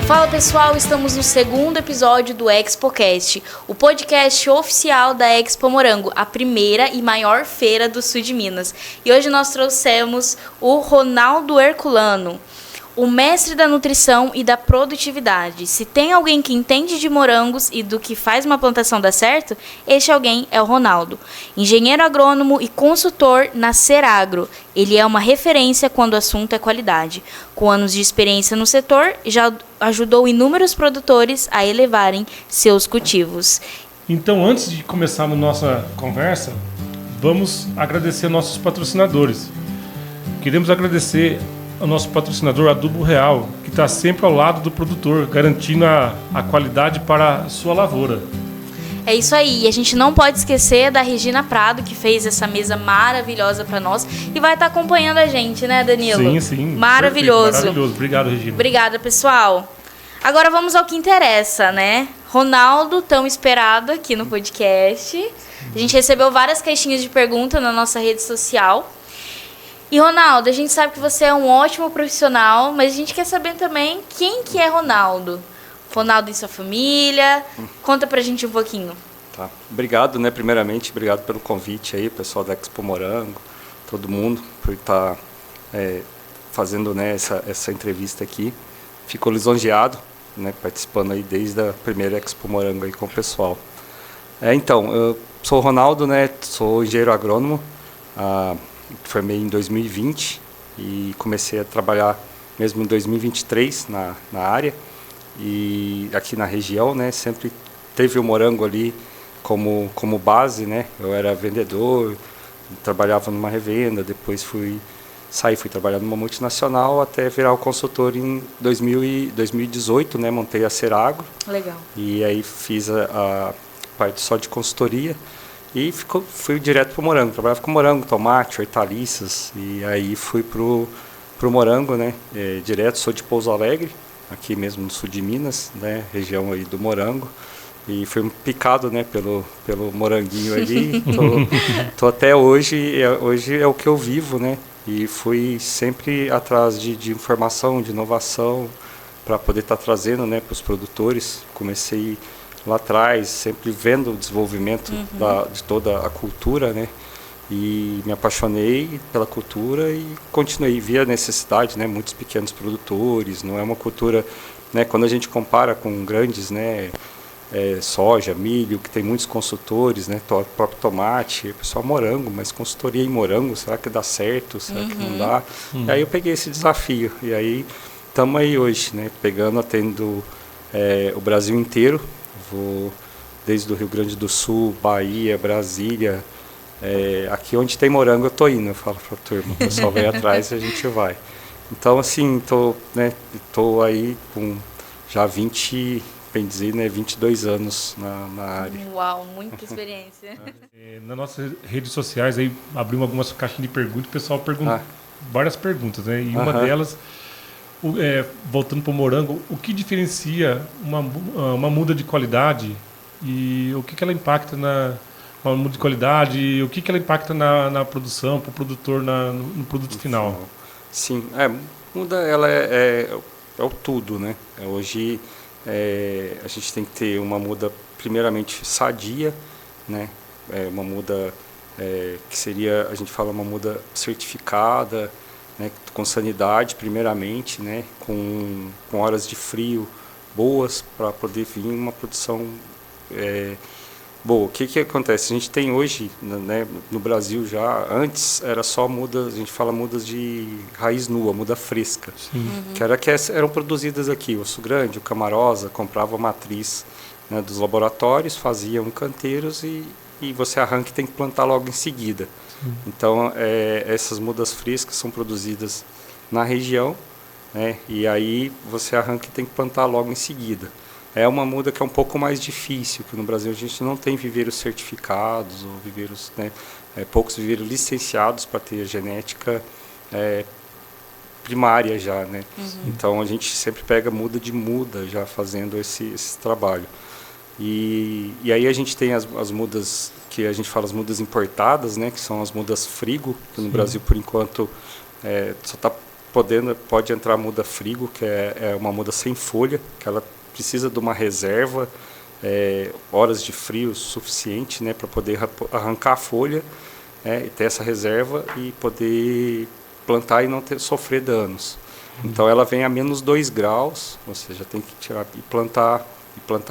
Fala pessoal, estamos no segundo episódio do ExpoCast, o podcast oficial da Expo Morango, a primeira e maior feira do sul de Minas. E hoje nós trouxemos o Ronaldo Herculano, o mestre da nutrição e da produtividade. Se tem alguém que entende de morangos e do que faz uma plantação dar certo, este alguém é o Ronaldo. Engenheiro agrônomo e consultor na Seragro. Ele é uma referência quando o assunto é qualidade. Com anos de experiência no setor, já ajudou inúmeros produtores a elevarem seus cultivos. Então, antes de começarmos nossa conversa, vamos agradecer nossos patrocinadores. Queremos agradecer ao nosso patrocinador Adubo Real, que está sempre ao lado do produtor, garantindo a qualidade para a sua lavoura. É isso aí, e a gente não pode esquecer da Regina Prado, que fez essa mesa maravilhosa para nós e vai estar acompanhando a gente, né, Danilo? Sim. Maravilhoso. Perfeito, maravilhoso. Obrigado, Regina. Obrigada, pessoal. Agora vamos ao que interessa, né? Ronaldo, tão esperado aqui no podcast. A gente recebeu várias caixinhas de pergunta na nossa rede social. E, Ronaldo, a gente sabe que você é um ótimo profissional, mas a gente quer saber também quem que é Ronaldo. Ronaldo e sua família. Conta pra gente um pouquinho. Tá. Obrigado, né? Primeiramente, obrigado pelo convite aí, pessoal da Expo Morango, todo mundo, por estar fazendo, né, essa entrevista aqui. Fico lisonjeado, né, participando aí desde a primeira Expo Morango aí com o pessoal. Então, eu sou o Ronaldo, né? Sou engenheiro agrônomo. Formei em 2020 e comecei a trabalhar mesmo em 2023 na área e aqui na região, né, sempre teve o morango ali como base, né. Eu era vendedor, trabalhava numa revenda, depois fui trabalhar numa multinacional até virar o consultor em 2018, né, montei a Seragro. Legal. E aí fiz a parte só de consultoria. E fui direto para o morango, trabalhava com morango, tomate, hortaliças, e aí fui pro morango, né, direto, sou de Pouso Alegre, aqui mesmo no sul de Minas, né, região aí do morango, e fui picado, né, pelo moranguinho ali, tô até hoje é o que eu vivo, né, e fui sempre atrás de informação, de inovação, para poder estar trazendo, né, para os produtores. Comecei lá atrás, sempre vendo o desenvolvimento de toda a cultura, né? E me apaixonei pela cultura e continuei, via a necessidade, né? Muitos pequenos produtores, não é uma cultura, né? Quando a gente compara com grandes, né? Soja, milho, que tem muitos consultores, né? O próprio tomate, o pessoal morango, mas consultoria em morango, será que dá certo? Será que não dá? E aí eu peguei esse desafio, e aí estamos aí hoje, né? Atendo o Brasil inteiro. Vou desde o Rio Grande do Sul, Bahia, Brasília, aqui onde tem morango eu tô indo, eu falo para a turma, o pessoal vem atrás e a gente vai. Então, assim, tô aí com já 22 anos na área. Uau, muita experiência. Nas nossas redes sociais, aí abrimos algumas caixinhas de perguntas, o pessoal pergunta várias perguntas, né? E uma delas, voltando para o morango, o que diferencia uma muda de qualidade e o que ela impacta uma muda de qualidade, o que ela impacta na produção, para o produtor no produto final? Sim, muda, ela é o tudo, né? Hoje a gente tem que ter uma muda primeiramente sadia, né? Uma muda que seria, a gente fala uma muda certificada, né, com sanidade primeiramente, né, com horas de frio boas para poder vir uma produção boa. O que acontece? A gente tem hoje, né, no Brasil já, antes era só mudas, a gente fala mudas de raiz nua, muda fresca, que eram produzidas aqui, o Osso Grande, o Camarosa, comprava a matriz, né, dos laboratórios, faziam canteiros e você arranca e tem que plantar logo em seguida. Então, essas mudas frescas são produzidas na região, né, e aí você arranca e tem que plantar logo em seguida. É uma muda que é um pouco mais difícil, que no Brasil a gente não tem viveiros certificados, ou viveiros, né, poucos viveiros licenciados para ter genética primária já, né? Então, a gente sempre pega muda de muda já fazendo esse trabalho. E aí a gente tem as mudas, que a gente fala as mudas importadas, né, que são as mudas frigo, que no Brasil, por enquanto, só está pode entrar muda frigo, que é uma muda sem folha, que ela precisa de uma reserva, horas de frio suficiente, né, para poder arrancar a folha, e ter essa reserva e poder plantar e não sofrer danos. Então ela vem a menos 2 graus, você já tem que tirar e plantar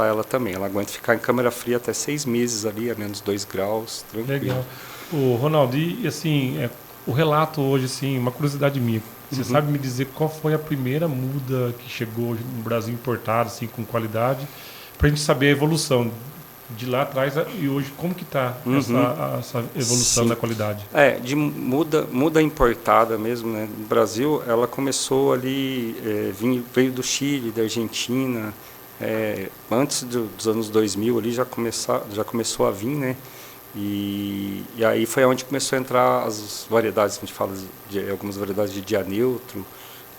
ela também. Ela aguenta ficar em câmara fria até 6 meses ali, a menos 2 graus, tranquilo. Legal. O Ronaldo, e assim, o relato hoje, assim, uma curiosidade minha. Você sabe me dizer qual foi a primeira muda que chegou no Brasil importada, assim, com qualidade, para a gente saber a evolução de lá atrás e hoje, como que está essa evolução Sim. da qualidade? De muda importada mesmo, né? No Brasil, ela começou ali, veio do Chile, da Argentina, antes dos anos 2000 ali já começou a vir, né? E aí foi onde começou a entrar as variedades, a gente fala de algumas variedades de dia neutro,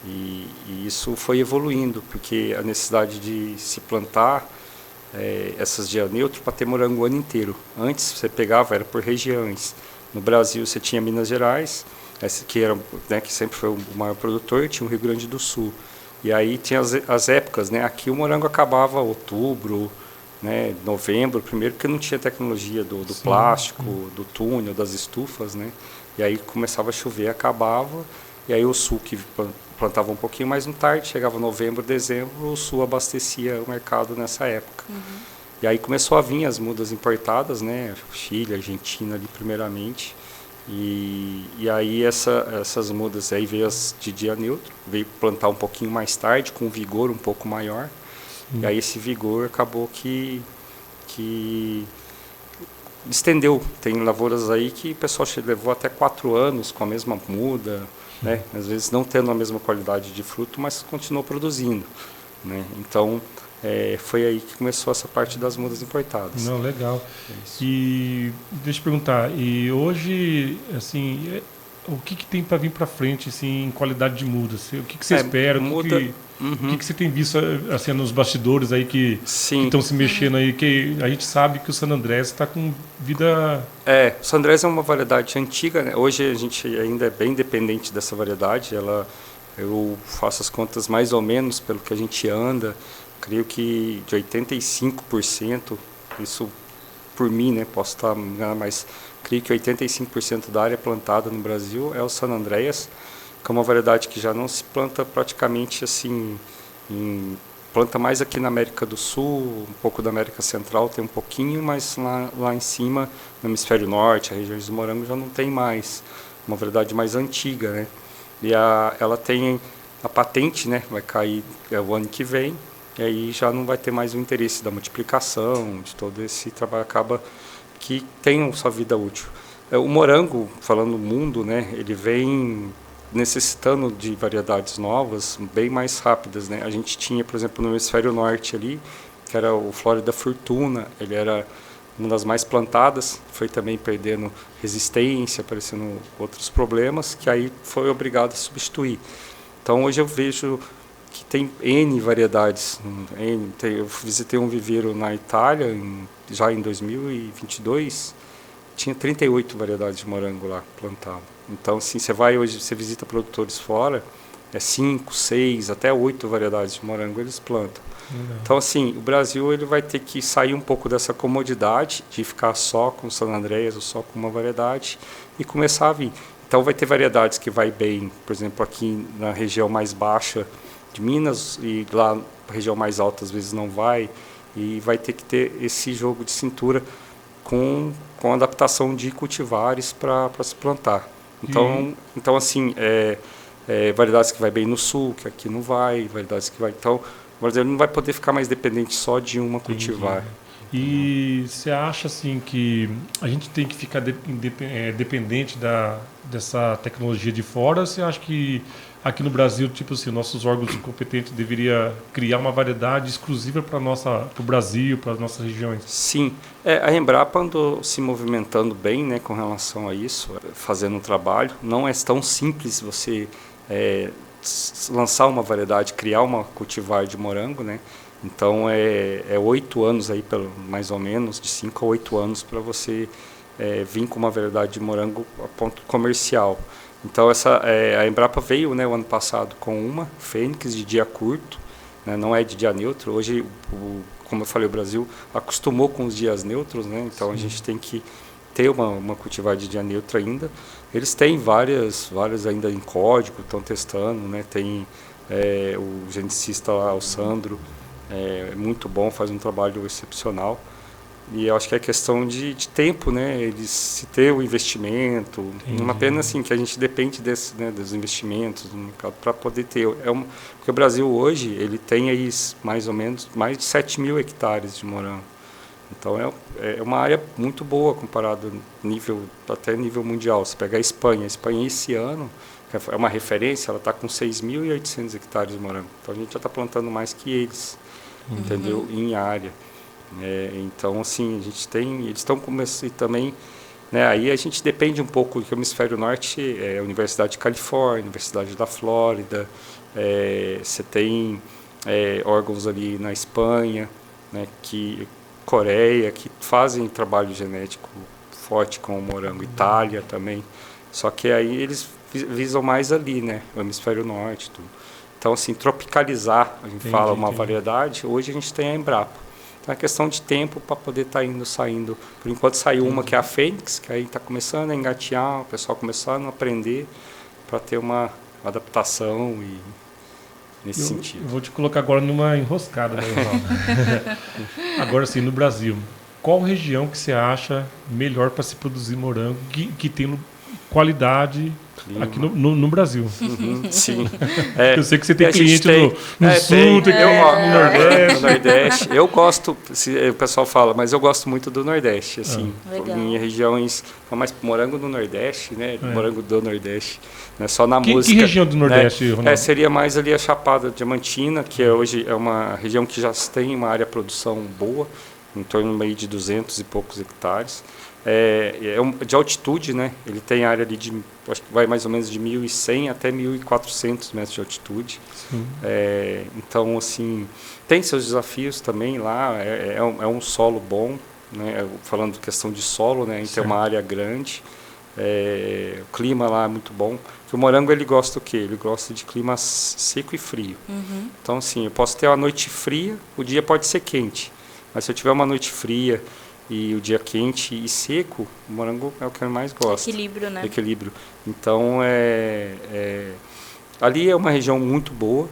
e isso foi evoluindo, porque a necessidade de se plantar essas dia neutro para ter morango o ano inteiro. Antes você pegava, era por regiões. No Brasil você tinha Minas Gerais, que sempre foi o maior produtor, tinha o Rio Grande do Sul. E aí tinha as épocas, né? Aqui o morango acabava outubro, né, novembro, primeiro porque não tinha tecnologia do plástico, do túnel, das estufas, né? E aí começava a chover, acabava, e aí o sul que plantava um pouquinho mais no tarde, chegava novembro, dezembro, o sul abastecia o mercado nessa época. E aí começou a vir as mudas importadas, né? Chile, Argentina ali primeiramente. E aí essas mudas aí veio as de dia neutro, veio plantar um pouquinho mais tarde, com um vigor um pouco maior. E aí esse vigor acabou que estendeu. Tem lavouras aí que o pessoal levou até 4 anos com a mesma muda, né? Às vezes não tendo a mesma qualidade de fruto, mas continuou produzindo, né? Então foi aí que começou essa parte das mudas importadas. Não, legal. E deixa eu perguntar, e hoje, assim, o que tem para vir para frente, assim, em qualidade de muda? O que você espera? O que você tem visto, assim, nos bastidores aí que estão se mexendo aí? Que a gente sabe que o San Andrés está com vida... O San Andrés é uma variedade antiga, né? Hoje a gente ainda é bem dependente dessa variedade. Eu faço as contas mais ou menos pelo que a gente anda. Creio que de 85%, isso por mim, né? Posso estar me enganando, mas creio que 85% da área plantada no Brasil é o San Andrés, que é uma variedade que já não se planta praticamente assim, planta mais aqui na América do Sul, um pouco da América Central tem um pouquinho, mas lá em cima, no hemisfério norte, a região do morango já não tem mais, uma variedade mais antiga, né? E ela tem a patente, né? Vai cair o ano que vem, e aí já não vai ter mais o interesse da multiplicação, de todo esse trabalho, acaba que tem sua vida útil. O morango, falando no mundo, né? Ele vem necessitando de variedades novas, bem mais rápidas, né? A gente tinha, por exemplo, no hemisfério norte ali, que era o Florida Fortuna, ele era uma das mais plantadas, foi também perdendo resistência, aparecendo outros problemas, que aí foi obrigado a substituir. Então hoje eu vejo que tem N variedades. Eu visitei um viveiro na Itália, já em 2022, tinha 38 variedades de morango lá plantado. Então, assim, você visita produtores fora, 5, 6, até 8 variedades de morango eles plantam. Então, assim, o Brasil ele vai ter que sair um pouco dessa comodidade de ficar só com San Andrés ou só com uma variedade e começar a vir. Então, vai ter variedades que vai bem, por exemplo, aqui na região mais baixa de Minas, e lá na região mais alta às vezes não vai, e vai ter que ter esse jogo de cintura com adaptação de cultivares para se plantar. Então assim, variedades que vai bem no sul, que aqui não vai, variedades que vai... Então, o brasileiro não vai poder ficar mais dependente só de uma cultivar. E você acha assim que a gente tem que ficar dependente dessa tecnologia de fora, ou você acha que aqui no Brasil, tipo assim, nossos órgãos competentes deveriam criar uma variedade exclusiva para o Brasil, para as nossas regiões? Sim. A Embrapa andou se movimentando bem, né, com relação a isso, fazendo um trabalho. Não é tão simples você lançar uma variedade, criar uma cultivar de morango, né? Então, 8 anos, aí, mais ou menos, de 5 a 8 anos para você vir com uma variedade de morango a ponto comercial. Então, a Embrapa veio, né, o ano passado com uma Fênix de dia curto, né, não é de dia neutro. Hoje, como eu falei, o Brasil acostumou com os dias neutros, né, então a gente tem que ter uma cultivar de dia neutro ainda. Eles têm várias ainda em código, estão testando, né, tem o geneticista lá, o Sandro, muito bom, faz um trabalho excepcional. E eu acho que é questão de tempo, né? Eles se ter o investimento. Uma pena assim que a gente depende dos investimentos no mercado para poder ter. Porque o Brasil hoje ele tem aí mais ou menos mais de 7.000 hectares de morango. Então é uma área muito boa comparado até nível mundial. Se pegar a Espanha esse ano é uma referência, ela está com 6.800 hectares de morango. Então a gente já está plantando mais que eles, entendeu? Em área. Então, assim, eles estão começando também, né, aí a gente depende um pouco do hemisfério norte, a Universidade de Califórnia, Universidade da Flórida, você tem órgãos ali na Espanha, né, Coreia, que fazem trabalho genético forte com o morango, Itália também, só que aí eles visam mais ali, né, o hemisfério norte, tudo. Então, assim, tropicalizar, a gente fala uma variedade, hoje a gente tem a Embrapa. Então é questão de tempo para poder estar saindo. Por enquanto saiu uma que é a Fênix, que aí está começando a engatear, o pessoal começando a aprender para ter uma adaptação nesse sentido. Eu vou te colocar agora numa enroscada, né, agora sim, no Brasil, qual região que você acha melhor para se produzir morango que tem qualidade aqui no Brasil? Sim. Eu sei que você tem cliente no Sul, tem no Nordeste. Eu gosto, o pessoal fala, mas eu gosto muito do Nordeste, assim, em regiões, mais morango do Nordeste, né? Morango do Nordeste, né? Só na música. Que região do Nordeste, né? Ronaldo? Seria mais ali a Chapada Diamantina, que hoje é uma região que já tem uma área de produção boa, em torno aí de 200 e poucos hectares. De altitude, né? Ele tem área ali acho que vai mais ou menos de 1.100 até 1.400 metros de altitude. Então, assim, tem seus desafios também lá. É um solo bom, né? Falando de questão de solo, né? A gente tem uma área grande. O clima lá é muito bom. Porque o morango ele gosta do quê? Ele gosta de clima seco e frio. Então, assim, eu posso ter uma noite fria, o dia pode ser quente. Mas se eu tiver uma noite fria e o dia quente e seco, o morango é o que eu mais gosto. Equilíbrio, né? Equilíbrio. Então, ali é uma região muito boa.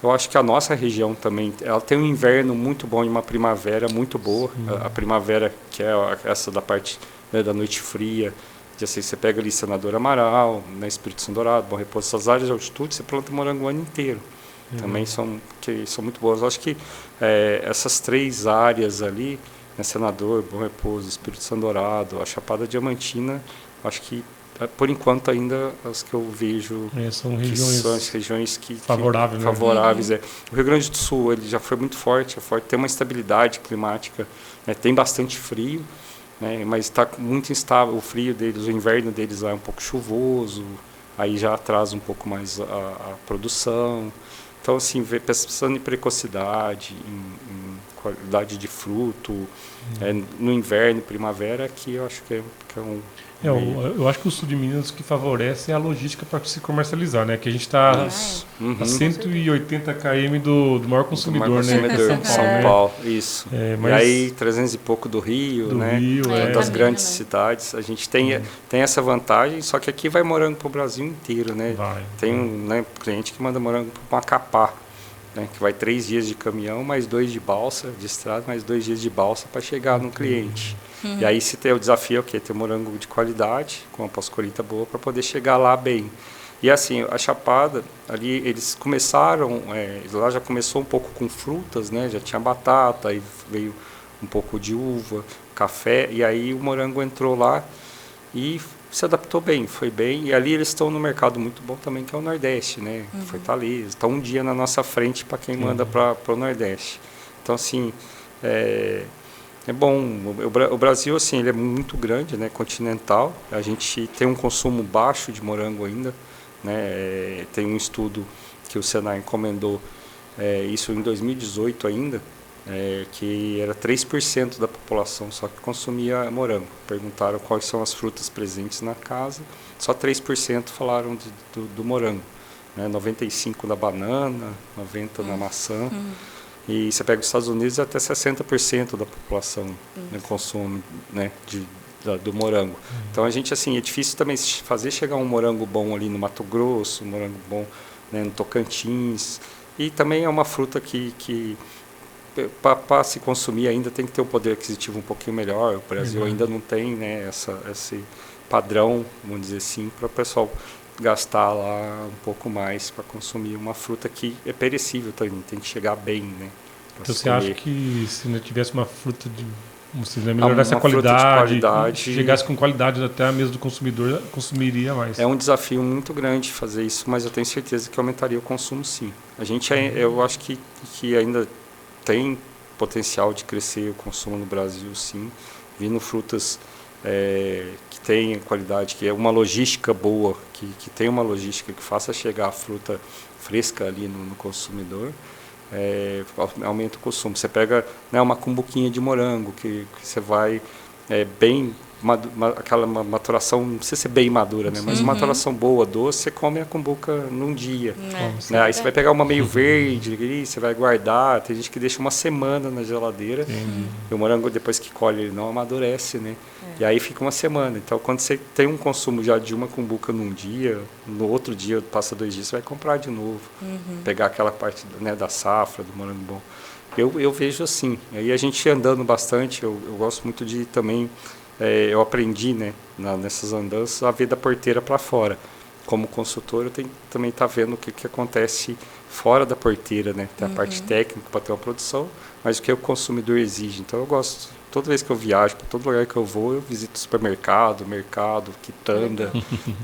Eu acho que a nossa região também, ela tem um inverno muito bom e uma primavera muito boa. A primavera, que é essa da parte, né, da noite fria, assim, você pega ali Senador Amaral, né, Espírito Santo Dourado, Bom Repouso, essas áreas de altitude, você planta morango o ano inteiro. Também são muito boas. Eu acho que essas três áreas ali, né, Senador, Bom Repouso, Espírito Santo Dourado, a Chapada Diamantina, acho que por enquanto ainda as que eu vejo são regiões favoráveis. O Rio Grande do Sul ele já foi muito forte, tem uma estabilidade climática, né, tem bastante frio, né, mas está muito instável o frio deles, o inverno deles lá é um pouco chuvoso, aí já atrasa um pouco mais a produção. Então, assim, pensando em precocidade, em qualidade de fruto, no inverno, primavera, aqui eu acho que é um... Eu acho que o sul de Minas que favorece é a logística para se comercializar, né? Que a gente está a 180 km do maior consumidor, né? São Paulo, isso. E aí 300 e pouco do Rio, né? Das grandes cidades. A gente tem essa vantagem, só que aqui vai morango para o Brasil inteiro, né? Tem um cliente que manda morango para Macapá, né? Que vai 3 dias de caminhão, mais 2 de balsa de estrada, mais 2 dias de balsa para chegar no cliente. E aí se tem o desafio é o quê? Ter morango de qualidade, com uma pós-colheita boa, para poder chegar lá bem. E assim, a Chapada, ali eles começaram, lá já começou um pouco com frutas, né? Já tinha batata, aí veio um pouco de uva, café, e aí o morango entrou lá e se adaptou bem, foi bem. E ali eles estão no mercado muito bom também, que é o Nordeste, né? Fortaleza. Estão um dia na nossa frente para quem manda para o Nordeste. Então, assim, é bom. O Brasil, assim, ele é muito grande, né? Continental. A gente tem um consumo baixo de morango ainda, né? Tem um estudo que o Senai encomendou, isso em 2018 ainda, que era 3% da população só que consumia morango. Perguntaram quais são as frutas presentes na casa, só 3% falaram do morango. Né? 95% da banana, 90% da maçã. E você pega os Estados Unidos, até 60% da população consome, né, do morango. Então a gente, assim, é difícil também fazer chegar um morango bom ali no Mato Grosso, um morango bom, né, no Tocantins. E também é uma fruta que para se consumir ainda tem que ter um poder aquisitivo um pouquinho melhor. O Brasil ainda não tem, né, esse padrão, vamos dizer assim, para o pessoal gastar lá um pouco mais para consumir uma fruta que é perecível também, tem que chegar bem, né? Então você acha que se não tivesse uma fruta se melhorasse a qualidade, chegasse com qualidade até a mesa do consumidor, consumiria mais? É um desafio muito grande fazer isso, mas eu tenho certeza que aumentaria o consumo, sim. A gente, eu acho que ainda tem potencial de crescer o consumo no Brasil, sim, vindo frutas que tem qualidade, que é uma logística boa, que tem uma logística que faça chegar a fruta fresca ali no consumidor, aumenta o consumo. Você pega, né, uma cumbuquinha de morango, que você vai bem, aquela maturação, não precisa ser bem madura, né, mas uma maturação boa, doce, você come a cumbuca num dia. Né? Aí você vai pegar uma meio verde, você vai guardar, tem gente que deixa uma semana na geladeira, e o morango, depois que colhe, ele não amadurece, né? E aí fica uma semana. Então, quando você tem um consumo já de uma cumbuca num dia, no outro dia, passa 2 dias, você vai comprar de novo. Pegar aquela parte, né, da safra, do morango bom. Eu vejo assim. Aí a gente andando bastante, eu gosto muito de também... eu aprendi, né, nessas andanças a ver da porteira para fora. Como consultor, eu tenho que também estar vendo o que acontece fora da porteira, né? Tem a parte técnica para ter uma produção, mas o que o consumidor exige. Então eu gosto, toda vez que eu viajo, para todo lugar que eu vou, eu visito supermercado, mercado, quitanda,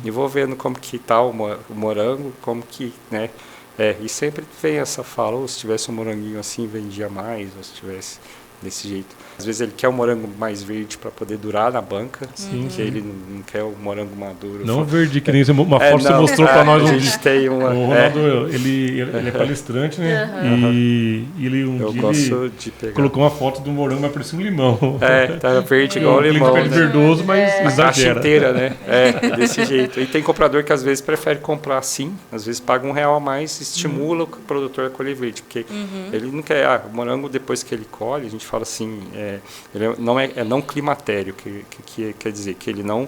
e vou vendo como que está o morango, como que, né? E sempre vem essa fala, se tivesse um moranguinho assim, vendia mais, ou se tivesse desse jeito. Às vezes ele quer um morango mais verde para poder durar na banca, que ele não quer o morango maduro. Não verde, que nem uma foto você mostrou para nós. A gente tem uma... O Ronaldo, ele é palestrante, né? E ele colocou uma foto do morango, mas parecia um limão. Tá verde igual limão. Ele verdoso, mas exagera. A caixa inteira, né? Desse jeito. E tem comprador que às vezes prefere comprar assim, às vezes paga R$1 a mais, estimula o produtor a colher verde, porque ele não quer... o morango, depois que ele colhe, a gente fala assim... ele não climatério, que quer dizer que ele não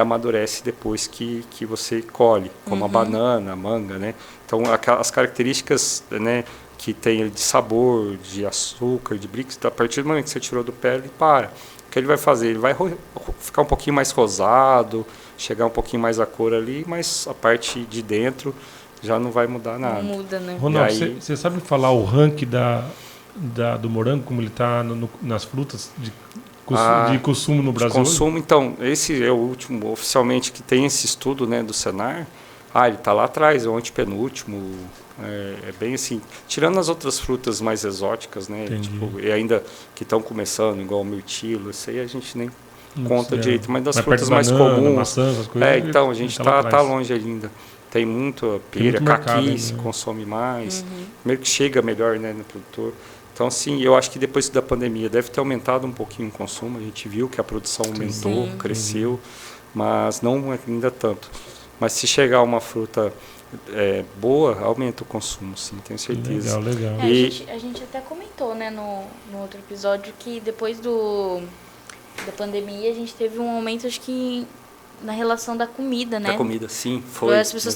amadurece depois que você colhe, como a banana, a manga, né? Então, as características, né, que tem de sabor, de açúcar, de brix, a partir do momento que você tirou do pé, ele para. O que ele vai fazer? Ele vai ficar um pouquinho mais rosado, chegar um pouquinho mais a cor ali, mas a parte de dentro já não vai mudar nada. Não muda, né? Ronaldo, você sabe falar o ranking do morango, como ele está nas frutas de consumo no Brasil? Consumo, então, esse é o último oficialmente que tem esse estudo, né, do Senar. Ele está lá atrás, é o antepenúltimo. É bem assim, tirando as outras frutas mais exóticas, né, tipo, e ainda que estão começando, igual o mirtilo, isso aí a gente nem conta direito, mas das frutas mais comuns. Maçã, essas coisas, então, a gente está longe ainda. Tem muito pera, caqui se consome mais, primeiro que chega melhor, né, no produtor. Então, assim, eu acho que depois da pandemia deve ter aumentado um pouquinho o consumo. A gente viu que a produção aumentou, cresceu, mas não ainda tanto. Mas se chegar uma fruta boa, aumenta o consumo, sim, tenho certeza. Legal. A gente até comentou, né, no outro episódio, que depois da pandemia a gente teve um aumento, acho que na relação da comida, né? Da comida, sim, foi. As pessoas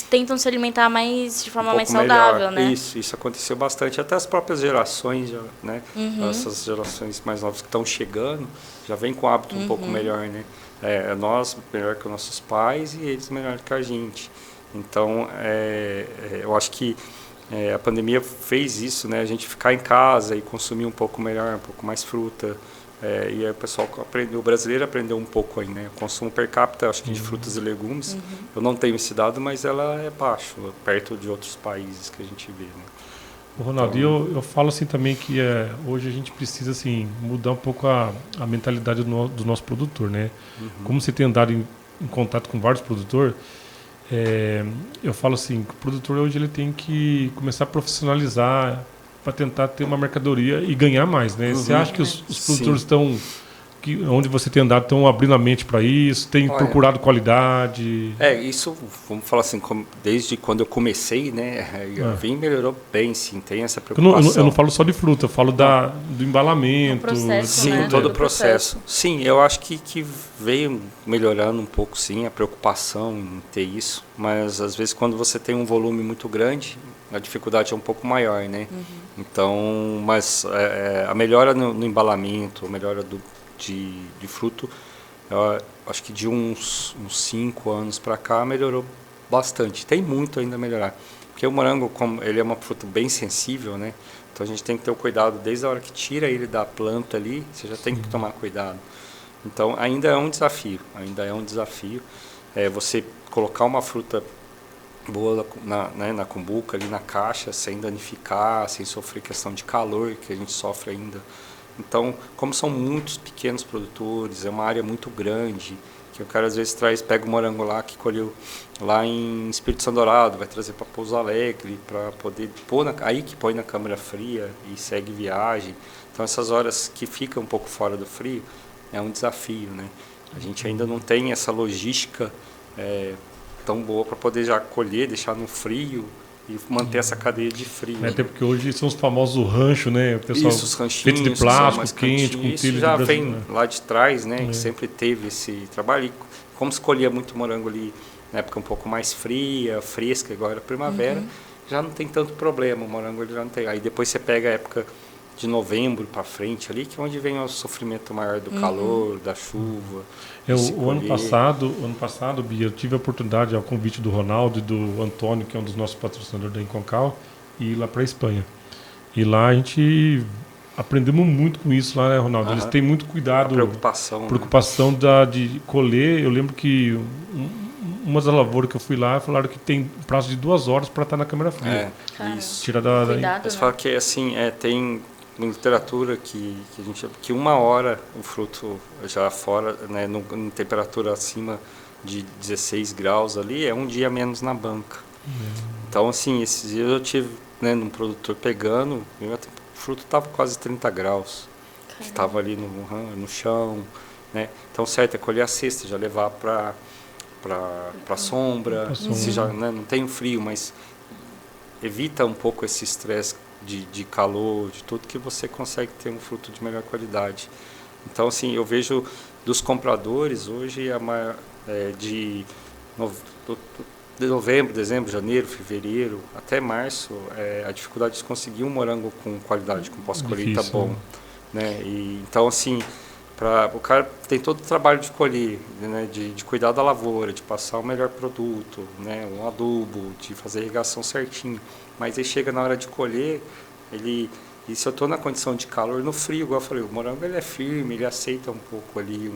tentam se alimentar mais de forma mais saudável, né? Isso aconteceu bastante. Até as próprias gerações, né? Essas gerações mais novas que estão chegando, já vem com hábito um pouco melhor, né? Nós melhor que os nossos pais e eles melhor que a gente. Então, eu acho que a pandemia fez isso, né? A gente ficar em casa e consumir um pouco melhor, um pouco mais fruta. E aí o pessoal o brasileiro aprendeu um pouco aí, né? O consumo per capita, acho que de frutas e legumes, eu não tenho esse dado, mas ela é baixo, perto de outros países que a gente vê, né? Ronaldo, então, eu falo assim também que hoje a gente precisa assim, mudar um pouco a mentalidade do nosso produtor, né? Como você tem andado em contato com vários produtores, eu falo assim, que o produtor hoje ele tem que começar a profissionalizar para tentar ter uma mercadoria e ganhar mais, né? Você acha que os produtores estão onde você tem andado, estão abrindo a mente para isso? Tem procurado qualidade? Isso, vamos falar assim, desde quando eu comecei, né? Melhorou bem, sim, tem essa preocupação. Eu não falo só de fruta, eu falo do embalamento. O processo, sim, né? todo o processo. Sim, eu acho que veio melhorando um pouco, sim, a preocupação em ter isso. Mas, às vezes, quando você tem um volume muito grande, a dificuldade é um pouco maior, né? Então, mas a melhora no embalamento, a melhora de fruto, eu acho que de uns 5 anos para cá melhorou bastante. Tem muito ainda a melhorar. Porque o morango, como ele é uma fruta bem sensível, né? Então a gente tem que ter o cuidado desde a hora que tira ele da planta ali, você já tem que tomar cuidado. Então ainda é um desafio, você colocar uma fruta boa na cumbuca, ali na caixa, sem danificar, sem sofrer questão de calor, que a gente sofre ainda. Então, como são muitos pequenos produtores, é uma área muito grande, que o cara às vezes pega o morango lá que colheu lá em Espírito Santo Dourado, vai trazer para Pouso Alegre, para poder aí que põe na câmara fria e segue viagem. Então, essas horas que ficam um pouco fora do frio, é um desafio, né? A gente ainda não tem essa logística tão boa para poder já colher, deixar no frio e manter essa cadeia de frio. Até porque hoje são os famosos ranchos, né? O pessoal isso, os ranchinhos, feito de plástico, quente, com isso telha já de Brasil, vem né? lá de trás, né? Que sempre teve esse trabalho. E como se colhia muito morango ali na época um pouco mais fria, fresca, agora primavera, já não tem tanto problema, o morango ele já não tem. Aí depois você pega a época de novembro para frente ali, que é onde vem o sofrimento maior do calor, da chuva. O ano passado, Bia, eu tive a oportunidade, ao convite do Ronaldo e do Antônio, que é um dos nossos patrocinadores da Inconcal, ir lá para a Espanha. E lá a gente aprendemos muito com isso lá, né, Ronaldo? Eles têm muito cuidado, preocupação de colher. Eu lembro que uma das lavouras que eu fui lá, falaram que tem prazo de 2 horas para estar na câmara fria. Isso. Tira Cuidado, Eles falam que assim, tem literatura que 1 hora o fruto já fora, né, em temperatura acima de 16 graus ali, é um dia menos na banca. Então, assim, esses dias eu tive, né, num produtor pegando, o fruto estava quase 30 graus. Estava ali no chão, né? Então, certo é colher a cesta, já levar para sombra, se já, né, não tem o frio, mas evita um pouco esse estresse de calor, de tudo, que você consegue ter um fruto de melhor qualidade. Então, assim, eu vejo dos compradores hoje, de novembro, dezembro, janeiro, fevereiro, até março, a dificuldade de conseguir um morango com qualidade, com pós-colheita bom. Né? Então, assim, o cara tem todo o trabalho de colher, né? de cuidar da lavoura, de passar o melhor produto, né? Um adubo, de fazer a irrigação certinho. Mas aí chega na hora de colher, e se eu estou na condição de calor, no frio, igual eu falei, o morango ele é firme, ele aceita um pouco ali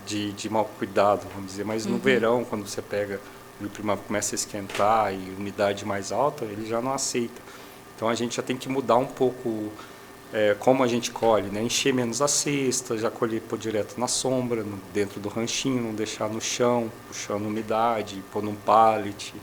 de mau cuidado, vamos dizer. Mas no verão, quando você pega, o clima começa a esquentar e umidade mais alta, ele já não aceita. Então a gente já tem que mudar um pouco como a gente colhe, né? Encher menos a cesta, já colher por direto na sombra, dentro do ranchinho, não deixar no chão, puxando umidade, pôr num pallet.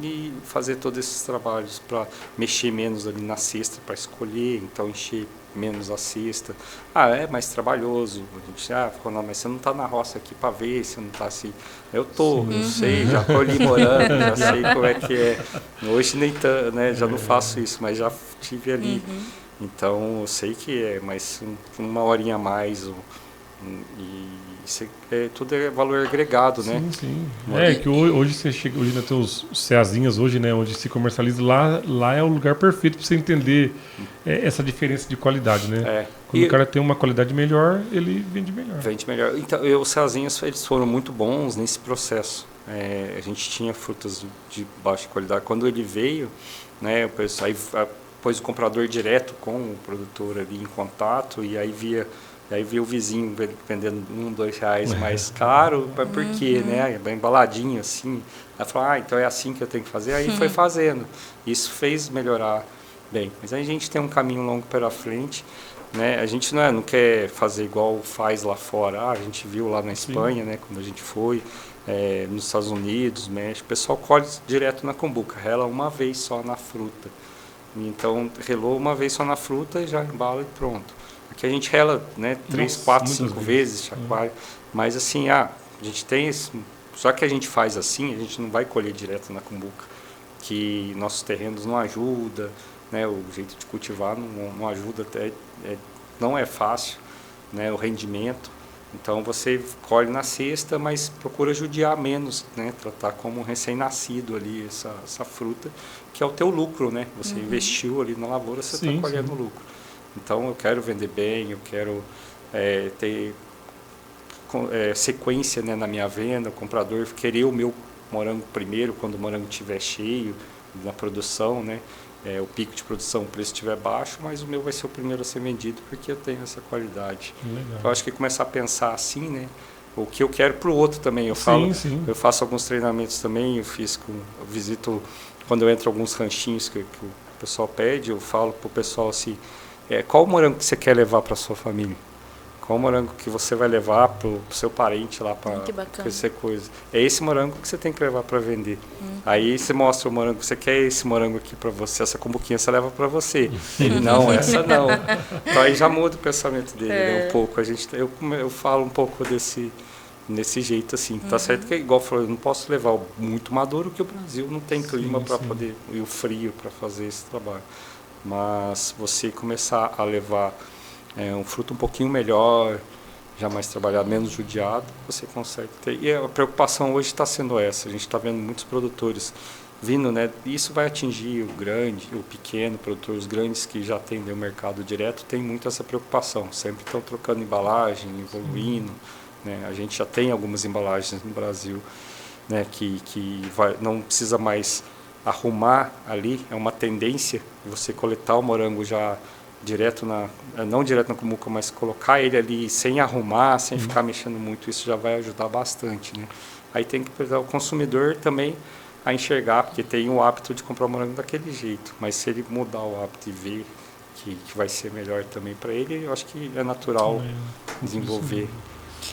E fazer todos esses trabalhos para mexer menos ali na cesta para escolher, então encher menos a cesta. É mais trabalhoso. A gente falou, mas você não está na roça aqui para ver se não está assim. Eu tô, eu sei, já colhi morango, já sei como é que é. Hoje nem tanto, né? Já não faço isso, mas já tive ali. Então eu sei que é, mas 1 horinha a mais tudo é valor agregado, né? Sim. Que hoje você chega, hoje ainda tem os ceazinhas hoje, né, onde se comercializa, lá é o lugar perfeito para você entender essa diferença de qualidade, né? Quando o cara tem uma qualidade melhor, ele vende melhor. Vende melhor. Então, os ceazinhos, eles foram muito bons nesse processo. A gente tinha frutas de baixa qualidade. Quando ele veio, né, o pessoal aí pôs o comprador direto com o produtor ali em contato, e aí via o vizinho vendendo R$1, R$2 mais caro, por quê, né? Bem embaladinho assim. Aí falou, então é assim que eu tenho que fazer. Aí foi fazendo. Isso fez melhorar bem. Mas aí a gente tem um caminho longo pela frente, né? A gente não quer fazer igual faz lá fora. A gente viu lá na Espanha, né? Quando a gente foi, nos Estados Unidos, México, o pessoal colhe direto na cumbuca, rela uma vez só na fruta. Então, relou uma vez só na fruta e já embala e pronto. Aqui a gente rela, né, 3, 4, 5 vezes, vezes. chacoalha. Mas assim, a gente tem esse... Só que a gente faz assim, a gente não vai colher direto na cumbuca, que nossos terrenos não ajudam, né, o jeito de cultivar não ajuda, não é fácil, né, o rendimento. Então você colhe na cesta, mas procura judiar menos, né, tratar como um recém-nascido ali essa fruta, que é o teu lucro, né? Você investiu ali na lavoura, você está colhendo lucro. Então eu quero vender bem, eu quero ter sequência, né, na minha venda, o comprador querer o meu morango primeiro, quando o morango estiver cheio na produção, né? O pico de produção, o preço estiver baixo, mas o meu vai ser o primeiro a ser vendido porque eu tenho essa qualidade. Legal. Então, eu acho que começar a pensar assim, né? O que eu quero para o outro também. Eu eu faço alguns treinamentos também, eu visito, quando eu entro em alguns ranchinhos que o pessoal pede, eu falo para o pessoal assim, qual o morango que você quer levar para a sua família? Qual o morango que você vai levar para o seu parente lá para crescer coisa? É esse morango que você tem que levar para vender. Aí você mostra o morango, você quer esse morango aqui para você, essa cumbuquinha você leva para você. Ele, não, essa não. Então aí já muda o pensamento dele, né, um pouco. Eu falo um pouco desse jeito assim. Tá certo que, igual eu falei, eu não posso levar muito maduro, porque o Brasil não tem clima para poder, e o frio para fazer esse trabalho. Mas você começar a levar um fruto um pouquinho melhor, já mais trabalhado, menos judiado, você consegue ter. E a preocupação hoje está sendo essa. A gente está vendo muitos produtores vindo, né? Isso vai atingir o grande, o pequeno, produtores grandes que já atendem o mercado direto, tem muito essa preocupação. Sempre estão trocando embalagem, evoluindo, né? A gente já tem algumas embalagens no Brasil, né? Que não precisa mais arrumar ali, é uma tendência você coletar o morango já direto não direto na cumbuca, mas colocar ele ali sem arrumar, sem ficar mexendo muito, isso já vai ajudar bastante, né? Aí tem que precisar o consumidor também a enxergar, porque tem o hábito de comprar o morango daquele jeito, mas se ele mudar o hábito e ver que vai ser melhor também para ele, eu acho que é natural desenvolver.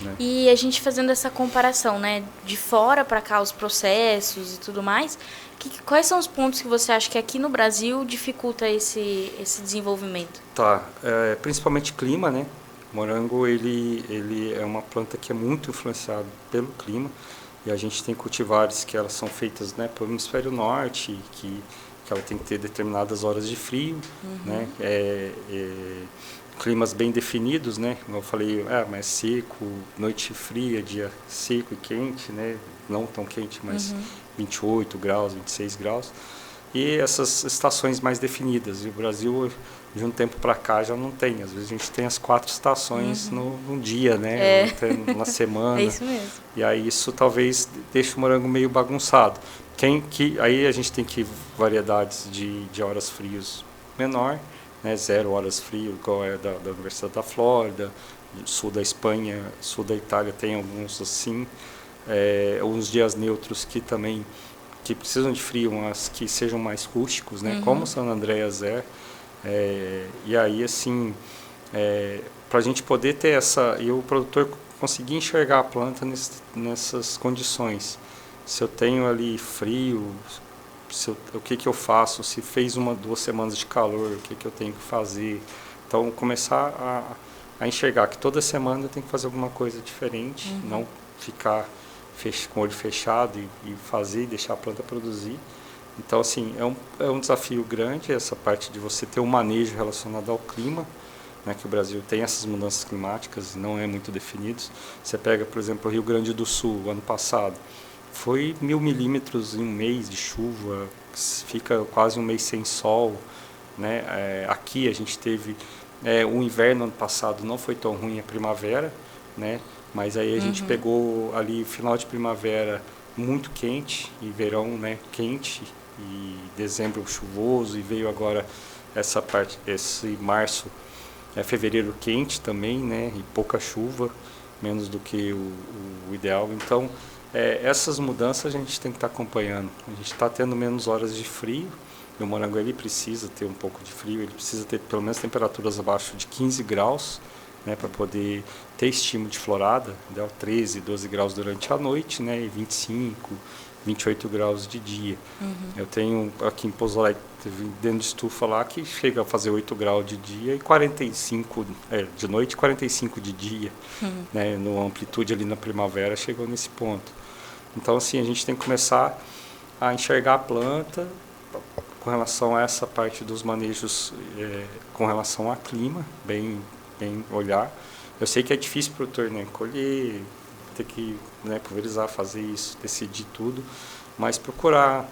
Né? E a gente fazendo essa comparação, né, de fora para cá, os processos e tudo mais, quais são os pontos que você acha que aqui no Brasil dificulta esse desenvolvimento? Principalmente clima, né? O morango ele é uma planta que é muito influenciada pelo clima, e a gente tem cultivares que elas são feitas, né, pelo hemisfério norte, que ela tem que ter determinadas horas de frio, né? Climas bem definidos, né? Como eu falei, mais seco, noite fria, dia seco e quente, né? Não tão quente, mas 28 graus, 26 graus. E essas estações mais definidas. E o Brasil, de um tempo para cá, já não tem. Às vezes a gente tem as 4 estações num dia, né? Na semana. É isso mesmo. E aí isso talvez deixe o morango meio bagunçado. Aí a gente tem variedades de horas frias menor, né, 0 horas frio, igual é da Universidade da Flórida, sul da Espanha, sul da Itália tem alguns assim, alguns dias neutros que também precisam de frio, mas que sejam mais rústicos, né, como o San Andreas e aí assim, para a gente poder ter e o produtor conseguir enxergar a planta nessas condições. Se eu tenho ali frio, o que eu faço? Se fez 2 semanas de calor, o que eu tenho que fazer? Então, começar a enxergar que toda semana eu tenho que fazer alguma coisa diferente, não ficar com o olho fechado e fazer e deixar a planta produzir. Então, assim, é um desafio grande essa parte de você ter um manejo relacionado ao clima, né, que o Brasil tem essas mudanças climáticas e não é muito definidos. Você pega, por exemplo, o Rio Grande do Sul, ano passado, foi 1000 milímetros em um mês de chuva, fica quase um mês sem sol, né? Aqui a gente teve o inverno ano passado não foi tão ruim, a primavera, né? Mas aí a gente pegou ali final de primavera muito quente e verão, né, quente, e dezembro chuvoso, e veio agora esse março, fevereiro quente também, né? E pouca chuva, menos do que o ideal. Então essas mudanças a gente tem que estar acompanhando. A gente está tendo menos horas de frio, e o morango ele precisa ter um pouco de frio, ele precisa ter pelo menos temperaturas abaixo de 15 graus, né, para poder ter estímulo de florada, 13, 12 graus durante a noite, né, e 25, 28 graus de dia. Eu tenho aqui em Pouso Alegre, dentro de estufa lá, que chega a fazer 8 graus de dia e 45 de noite e 45 de dia. Né? No amplitude ali na primavera chegou nesse ponto. Então, assim, a gente tem que começar a enxergar a planta com relação a essa parte dos manejos, com relação ao clima, bem olhar. Eu sei que é difícil para o produtor, né, colher, ter que, né, pulverizar, fazer isso, decidir tudo, mas procurar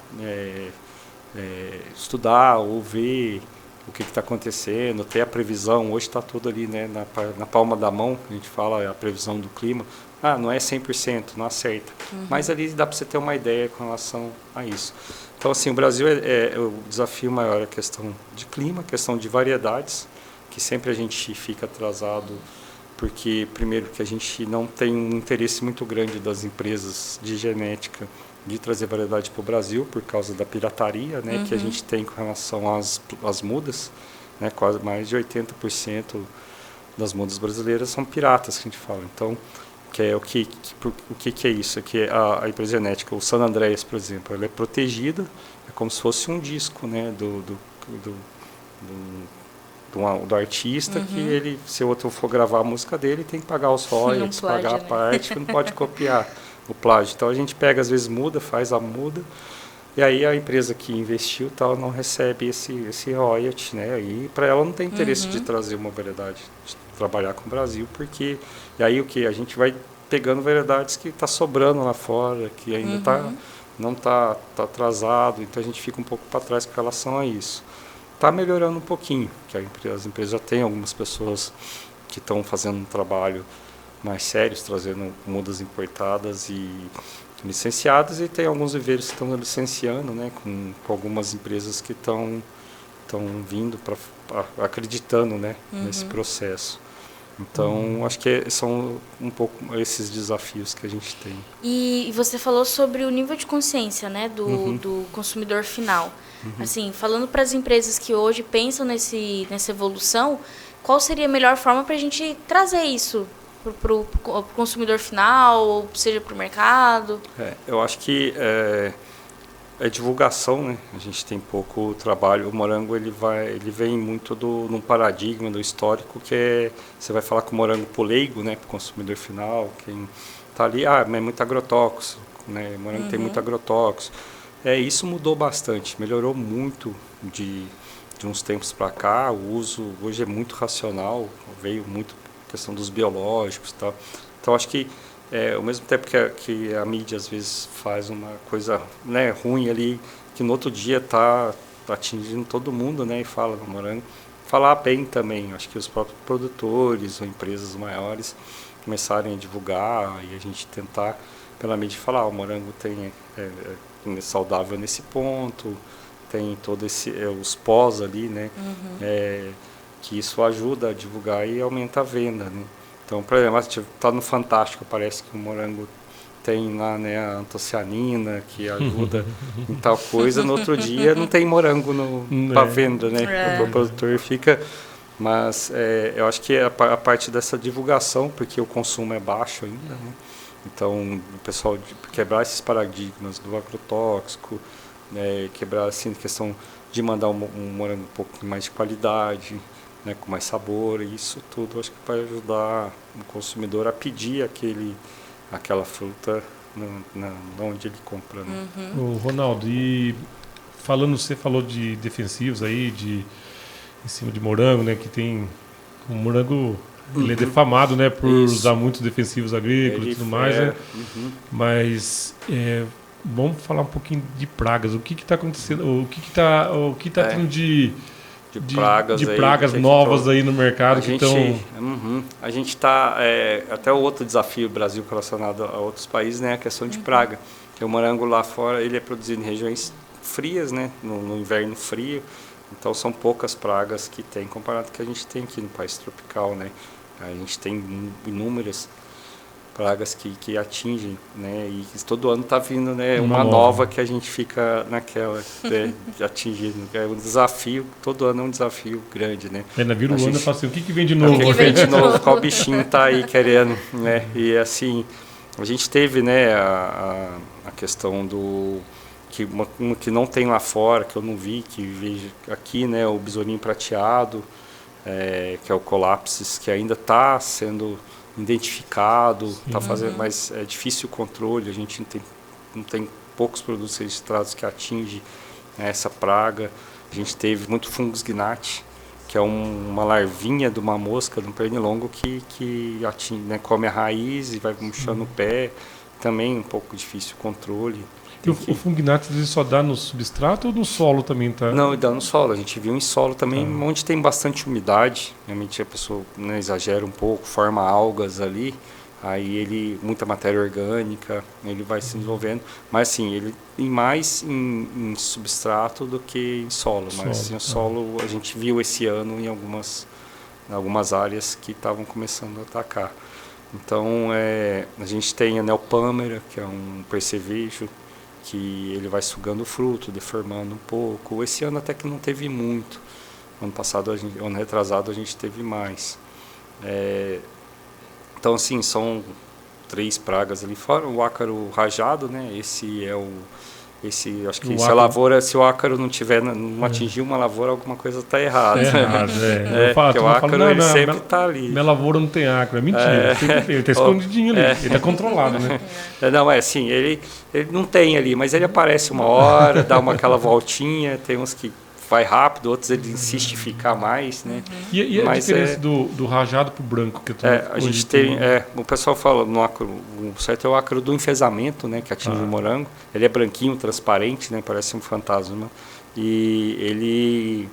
estudar ou ver o que está acontecendo, ter a previsão. Hoje está tudo ali, né, na palma da mão, a gente fala a previsão do clima. Não é 100%, não acerta, mas ali dá para você ter uma ideia com relação a isso. Então, assim, o Brasil o desafio maior é a questão de clima, a questão de variedades, que sempre a gente fica atrasado, porque, primeiro, que a gente não tem um interesse muito grande das empresas de genética de trazer variedade para o Brasil, por causa da pirataria, né, que a gente tem com relação às mudas, né, quase mais de 80% das mudas brasileiras são piratas, que a gente fala. Então, que é o que é isso? Que a empresa genética, o San Andreas, por exemplo, ela é protegida, é como se fosse um disco, né, do artista, que ele, se o outro for gravar a música dele, tem que pagar os royalties, pagar a parte, que não pode copiar o plágio. Então a gente pega, às vezes muda, faz a muda, e aí a empresa que investiu tal não recebe esse royalty, né? E para ela não tem interesse de trazer uma variedade, de trabalhar com o Brasil, porque e aí o que a gente vai pegando variedades que está sobrando lá fora, que ainda não está atrasado, então a gente fica um pouco para trás com relação a isso. Está melhorando um pouquinho, que as empresas já têm algumas pessoas que estão fazendo um trabalho mais sério, trazendo mudas importadas e licenciadas, e tem alguns viveiros que estão licenciando, né, com algumas empresas que estão vindo acreditando, né, nesse processo. Então, acho que são um pouco esses desafios que a gente tem. E você falou sobre o nível de consciência, né, do consumidor final. Assim, falando para as empresas que hoje pensam nessa evolução, qual seria a melhor forma para a gente trazer isso para o consumidor final, ou seja, para o mercado? Eu acho que é divulgação, né? A gente tem pouco trabalho. O morango ele vem muito num paradigma do histórico, que você vai falar com o morango pro leigo, né? Para o consumidor final, quem está ali, é muito agrotóxico, né? O morango tem muito agrotóxico. Isso mudou bastante, melhorou muito de uns tempos para cá. O uso hoje é muito racional, veio muito a questão dos biológicos e tal. Então acho que ao mesmo tempo que a mídia às vezes faz uma coisa, né, ruim ali, que no outro dia está atingindo todo mundo, né, e fala do morango, falar bem também. Acho que os próprios produtores ou empresas maiores começarem a divulgar e a gente tentar pela mídia falar, o morango é saudável nesse ponto, tem todo os pós ali, né, que isso ajuda a divulgar e aumenta a venda, né. Então, por exemplo, está no Fantástico, parece que o morango tem lá, né, a antocianina, que ajuda em tal coisa. No outro dia não tem morango para venda, né? O produtor fica... Mas eu acho que é a parte dessa divulgação, porque o consumo é baixo ainda, né? Então, o pessoal quebrar esses paradigmas do agrotóxico, né, quebrar assim, a questão de mandar um morango um pouco mais de qualidade, né, com mais sabor, e isso tudo acho que vai ajudar o consumidor a pedir aquela fruta onde ele compra. Né? O Ronaldo, e você falou de defensivos aí, em cima de morango, né, que tem o morango, ele é defamado, né, por usar muitos defensivos agrícolas e tudo mais, né? Mas vamos falar um pouquinho de pragas. O que está acontecendo? O que está tendo de pragas novas aí no mercado que estão... A gente está... até o outro desafio do Brasil relacionado a outros países, né, a questão de praga. Porque o morango lá fora ele é produzido em regiões frias, né, no inverno frio. Então são poucas pragas que tem comparado com o que a gente tem aqui no país tropical, né. A gente tem inúmeras pragas que atingem, né, e todo ano está vindo, né, uma nova que a gente fica naquela, né, de atingir. É um desafio, todo ano é um desafio grande, né. Vira o ano e fala assim, o que vem de novo? O que vem de novo? Qual bichinho está aí querendo, né, e assim, A gente teve, né, a questão do que não tem lá fora, que eu não vi, que vejo aqui, né, o besourinho prateado, que é o Colapsis, que ainda está sendo identificado, está fazendo, mas é difícil o controle. A gente não tem poucos produtos registrados que atingem, né, essa praga. A gente teve muito fungus gnat, que é uma larvinha de uma mosca, de um pernilongo que atinge, né, come a raiz e vai murchando o pé. Também um pouco difícil o controle. E o fungus gnat só dá no substrato ou no solo também? Tá? Não, ele dá no solo. A gente viu em solo também, onde tem bastante umidade. Realmente a pessoa, né, exagera um pouco, forma algas ali. Aí muita matéria orgânica, ele vai se desenvolvendo. Mas assim, ele mais em substrato do que em solo. Mas em solo a gente viu esse ano em algumas áreas que estavam começando a atacar. Então a gente tem a Neopâmera, que é um percevejo, que ele vai sugando o fruto, deformando um pouco. Esse ano até que não teve muito. Ano passado, ano retrasado, a gente teve mais. Então, assim, são 3 pragas ali fora. O ácaro rajado, né? Acho que se o ácaro não atingir uma lavoura, alguma coisa está errada. Porque o ácaro ele sempre está ali. Minha lavoura não tem ácaro, é mentira. Ele está escondidinho ali, ele está controlado, né? Não, assim, ele não tem ali, mas ele aparece uma hora, dá aquela voltinha, tem uns que vai rápido, outros ele insiste em ficar mais, né? E a diferença do rajado para o branco? A gente tem, o pessoal fala no ácaro, o certo é o ácaro do enfesamento, né, que atinge o morango. Ele é branquinho, transparente, né, parece um fantasma. E ele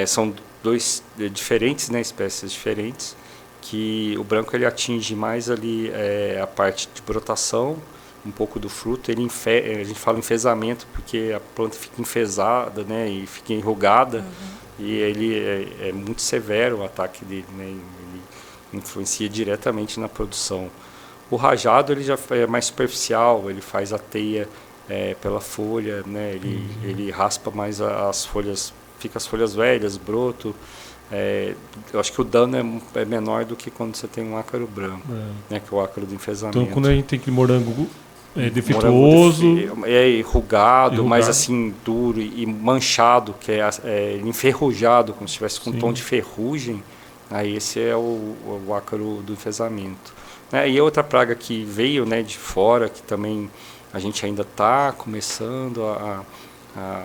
são 2 diferentes, né, espécies diferentes, que o branco ele atinge mais ali a parte de brotação, um pouco do fruto. A gente fala enfesamento porque a planta fica enfesada, né, e fica enrugada, e ele é muito severo o ataque dele, né, ele influencia diretamente na produção. O rajado ele já é mais superficial, ele faz a teia pela folha, né, ele raspa mais as folhas, fica as folhas velhas, broto. Eu acho que o dano é menor do que quando você tem um ácaro branco, né, que é o ácaro do enfesamento. Então, quando a gente tem aquele morango defeituoso, enrugado, mas assim duro e manchado, que é enferrujado, como se estivesse com um tom de ferrugem, aí esse é o ácaro do enfesamento. E outra praga que veio, né, de fora, que também a gente ainda está começando a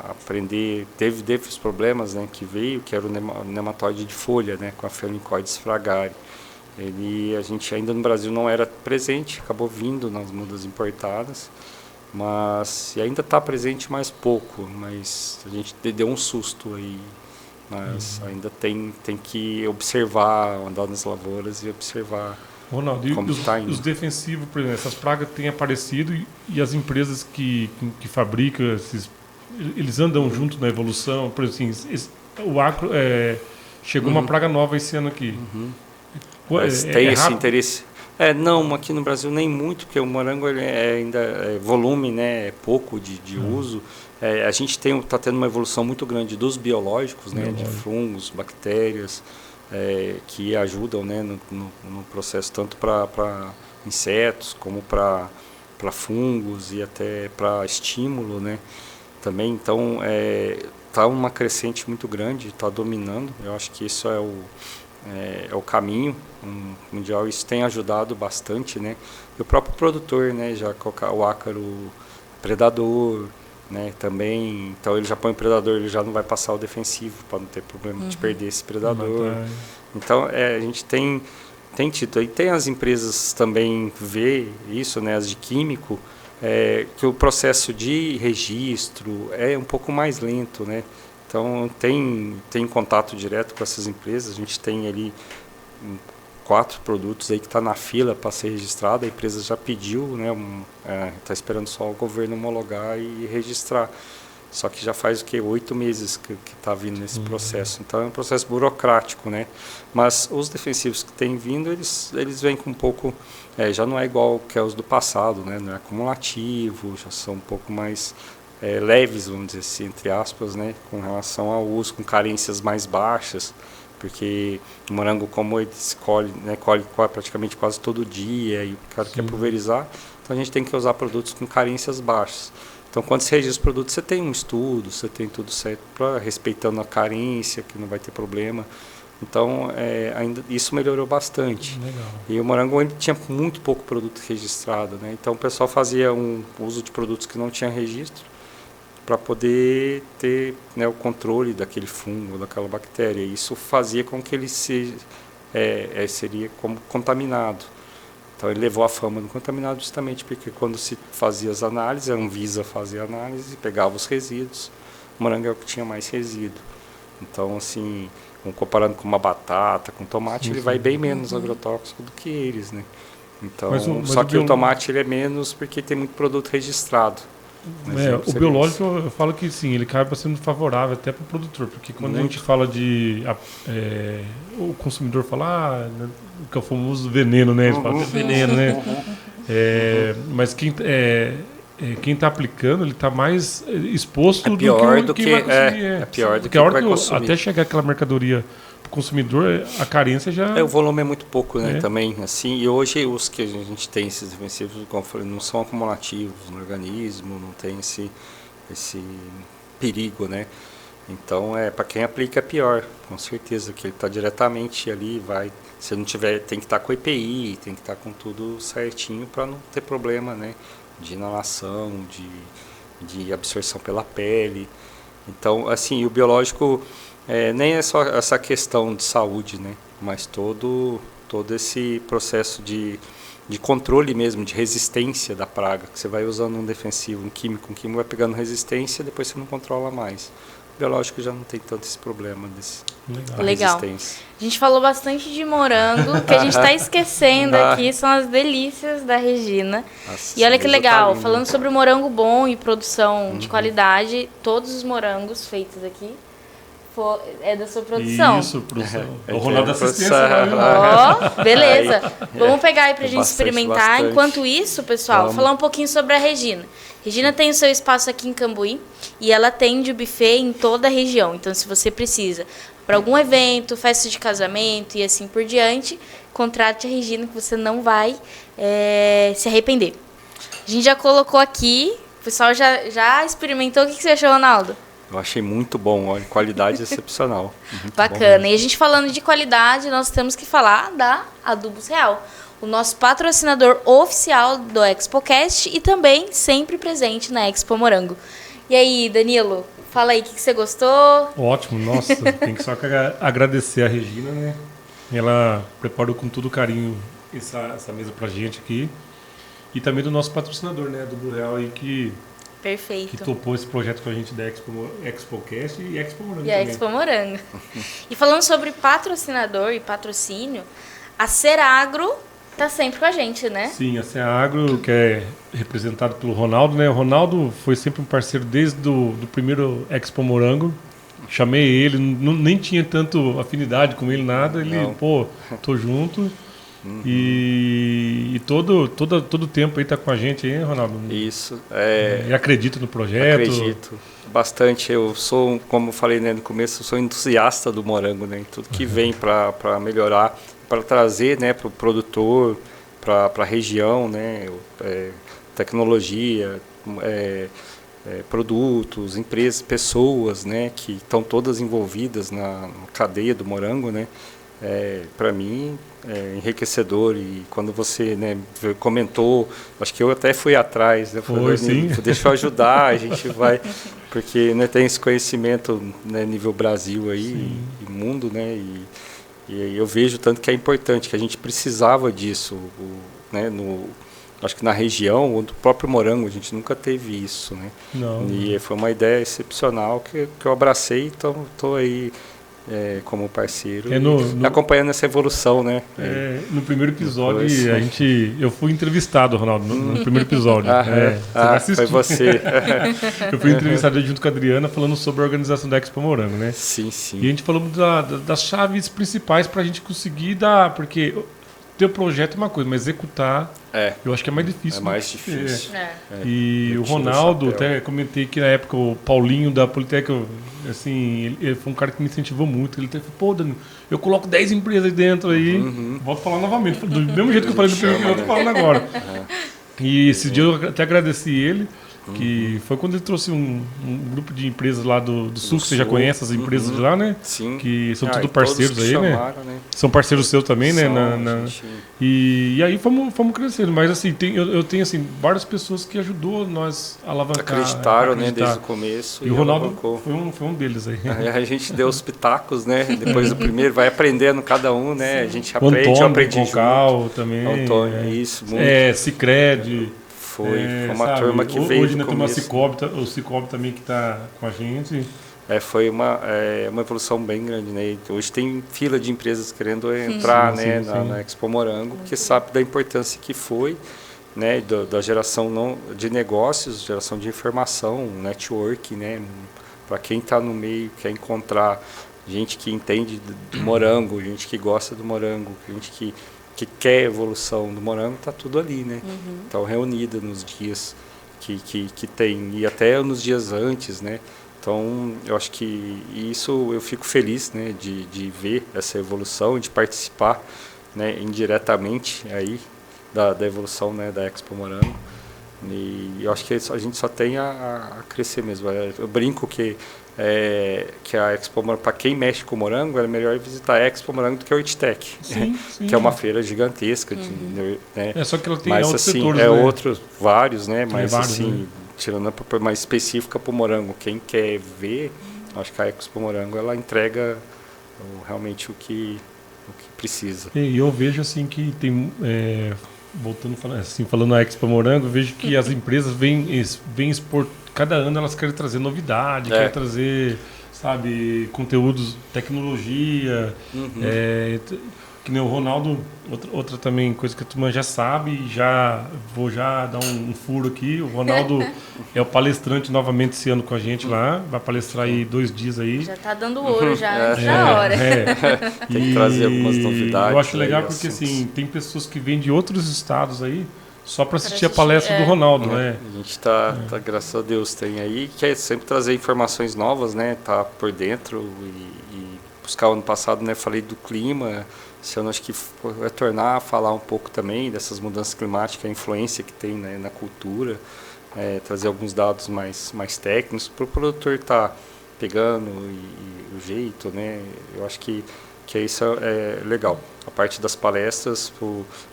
aprender, teve os problemas, né, que veio, que era o nematóide de folha, né, com a Phalancoides fragare. A gente ainda no Brasil não era presente, acabou vindo nas mudas importadas, mas ainda está presente mais pouco, mas a gente deu um susto aí, mas ainda tem que observar, andar nas lavouras e observar. Ronaldo, como está indo. Os defensivos, por exemplo, essas pragas têm aparecido e as empresas que fabricam eles andam junto na evolução. Por exemplo, assim, o acro chegou uma praga nova esse ano aqui. Tem esse interesse? Não, aqui no Brasil nem muito, porque o morango ele ainda é volume, né, é pouco de uso. A gente está tendo uma evolução muito grande dos biológicos, né, de fungos, bactérias, que ajudam, né, no processo tanto para insetos como para fungos e até para estímulo, né, também. Então está uma crescente muito grande, está dominando. Eu acho que isso é o caminho mundial. Isso tem ajudado bastante, né? E o próprio produtor, né, já colocar o ácaro predador, né, também. Então ele já põe o predador, ele já não vai passar o defensivo para não ter problema de perder esse predador. Então a gente tem tido. E tem as empresas também vê isso, né, as de químico, que o processo de registro é um pouco mais lento, né? Então tem contato direto com essas empresas. A gente tem ali 4 produtos aí que está na fila para ser registrado. A empresa já pediu, né? Está esperando só o governo homologar e registrar. Só que já faz 8 meses que está vindo nesse processo. Então é um processo burocrático, né? Mas os defensivos que têm vindo, eles vêm com um pouco, já não é igual que é os do passado, né? Não é acumulativo, já são um pouco mais leves, vamos dizer assim, entre aspas, né, com relação ao uso, com carências mais baixas, porque o morango, como ele se colhe praticamente quase todo dia, e o cara quer pulverizar, então a gente tem que usar produtos com carências baixas. Então, quando você registra os produtos, você tem um estudo, você tem tudo certo, respeitando a carência, que não vai ter problema. Então, ainda isso melhorou bastante. Legal. E o morango ainda tinha muito pouco produto registrado, né? Então, o pessoal fazia um uso de produtos que não tinha registro para poder ter, né, o controle daquele fungo, daquela bactéria. E isso fazia com que ele seria como contaminado. Então, ele levou a fama do contaminado justamente porque quando se fazia as análises, a Anvisa fazia a análise, pegava os resíduos. O morango é o que tinha mais resíduo. Então, assim, comparando com uma batata, com tomate, ele vai bem menos agrotóxico do que eles, né? Então, mas só que o tomate ele é menos porque tem muito produto registrado. O biológico, eu falo que sim, ele acaba sendo favorável até para o produtor, porque quando a gente fala de... o consumidor fala, que é o famoso veneno, né? Ele fala que é veneno, né? Mas quem está aplicando, ele está mais exposto do que vai consumir. É pior do que vai consumir. Até chegar aquela mercadoria para o consumidor, a carência já... o volume é muito pouco, né? Também, assim. E hoje os que a gente tem, esses defensivos, como eu falei, não são acumulativos no organismo, não tem esse perigo, né? Então, para quem aplica é pior, com certeza, que ele está diretamente ali, se não tiver, tem que estar com EPI, tem que estar com tudo certinho para não ter problema, né? De inalação, de absorção pela pele. Então, assim, o biológico nem é só essa questão de saúde, né? Mas todo esse processo de controle mesmo, de resistência da praga, que você vai usando um defensivo, um químico vai pegando resistência, depois você não controla mais. O biológico já não tem tanto esse problema Legal. Resistência. A gente falou bastante de morango, que a gente está esquecendo aqui são as delícias da Regina. Nossa, e olha que legal, falando sobre o morango bom e produção de qualidade, todos os morangos feitos aqui é da sua produção. Isso, produção. O Ronaldo assistência. Beleza. Vamos pegar aí pra gente experimentar. Bastante. Enquanto isso, pessoal, falar um pouquinho sobre a Regina. Regina tem o seu espaço aqui em Cambuí e ela atende o buffet em toda a região. Então, se você precisa para algum evento, festa de casamento e assim por diante, contrate a Regina que você não vai se arrepender. A gente já colocou aqui, o pessoal já experimentou. O que você achou, Ronaldo? Eu achei muito bom, olha, qualidade excepcional. Bacana. E a gente falando de qualidade, nós temos que falar da Adubos Real, o nosso patrocinador oficial do ExpoCast e também sempre presente na Expo Morango. E aí, Danilo, fala aí, o que você gostou? Ótimo, nossa, tem que só agradecer a Regina, né? Ela preparou com todo carinho essa mesa pra gente aqui. E também do nosso patrocinador, né, do Blue Real aí, que topou esse projeto com a gente da ExpoCast e Expo Morango. E a Expo Morango. E falando sobre patrocinador e patrocínio, a Seragro tá sempre com a gente, né? Sim, a Seragro, que é representado pelo Ronaldo, né? O Ronaldo foi sempre um parceiro desde do primeiro Expo Morango. Chamei ele, nem tinha tanto afinidade com ele, nada. Ele, tô junto. E todo o tempo aí tá com a gente aí, Ronaldo? Isso. E acredita no projeto? Acredito bastante. Eu sou, como eu falei, né, no começo, eu sou entusiasta do morango, né? Tudo que vem para melhorar, para trazer, né, para o produtor, para a região, né, tecnologia, produtos, empresas, pessoas, né, que estão todas envolvidas na cadeia do morango, né? Para mim é enriquecedor. E quando você, né, comentou, acho que eu até fui atrás, né? Foi, sim. Deixa eu ajudar, a gente vai, porque, né, tem esse conhecimento, né, nível Brasil aí e mundo, né, e eu vejo tanto que é importante, que a gente precisava disso, né, acho que na região, ou do próprio morango, a gente nunca teve isso, né? Não. E foi uma ideia excepcional que eu abracei, então estou aí como parceiro acompanhando essa evolução, né? No primeiro episódio eu fui entrevistado, Ronaldo, no primeiro episódio. Foi você. Eu fui entrevistado junto com a Adriana falando sobre a organização da Expo Morango, né? Sim. E a gente falou das chaves principais para a gente conseguir dar, porque ter o projeto é uma coisa, mas executar, eu acho que é mais difícil. É mais difícil. E o Ronaldo, até comentei que na época o Paulinho da Politec, assim, ele foi um cara que me incentivou muito. Ele até falou, pô, Danilo, eu coloco 10 empresas aí dentro aí. Volto a falar novamente, do mesmo jeito que eu falei no primeiro, eu tô falando agora. E esse dia eu até agradeci ele. Que foi quando ele trouxe um grupo de empresas lá do Sul, que você já conhece as empresas de lá, né? Sim. Que são tudo parceiros aí, chamaram, né? São parceiros seus também, né? E aí fomos crescendo. Mas assim, eu tenho assim, várias pessoas que ajudou nós a alavancar. Acreditaram, né? Desde o começo. E o Ronaldo foi um deles aí. Aí a gente deu os pitacos, né? Depois do primeiro, vai aprendendo cada um, né? A gente o aprende, Antônio, eu aprendi junto. Também. Antônio, isso. Muito. Sicredi. Foi uma turma que veio hoje do começo. O começo. Cicobi também que está com a gente. Foi uma evolução bem grande, né? Hoje tem fila de empresas querendo entrar, né, na Expo Morango, porque sabe da importância que foi, né, da geração de negócios, geração de informação, network, né? Para quem está no meio, quer encontrar gente que entende do morango, gente que gosta do morango, gente que quer evolução do morango, está tudo ali, né? Então, reunida nos dias que tem, e até nos dias antes, né? Então, eu acho que isso eu fico feliz, né? De ver essa evolução, de participar, né? Indiretamente aí da evolução, né? Da Expo Morango. E eu acho que a gente só tem a crescer mesmo. Eu brinco que a Expo Morango, para quem mexe com morango, é melhor visitar a Expo Morango do que a Hortitec, que é uma feira gigantesca. Né? Só que ela tem mas, outros assim, setores, né? outros, vários, né? Mas vários, assim, né? tirando a mais específica para o morango, quem quer ver, acho que a Expo Morango ela entrega realmente o que precisa. E eu vejo assim que tem... voltando falando na Expo Morango, eu vejo que as empresas vêm expor, cada ano elas querem trazer novidade, querem trazer, sabe, conteúdos, tecnologia, que nem o Ronaldo, outra também coisa que a turma já sabe, vou dar um furo aqui, o Ronaldo é o palestrante novamente esse ano com a gente lá, vai palestrar aí 2 dias aí. Já tá dando ouro, já na hora. Tem que trazer algumas novidades. Eu acho legal porque assim, tem pessoas que vêm de outros estados aí só para assistir a palestra do Ronaldo, né? A gente tá, graças a Deus, tem aí, quer sempre trazer informações novas, né? Tá por dentro e buscar o ano passado, né? Falei do clima. Esse ano acho que vai tornar a falar um pouco também dessas mudanças climáticas, a influência que tem, né, na cultura, trazer alguns dados mais técnicos para o produtor estar pegando e o jeito, né? Eu acho que isso é legal. A parte das palestras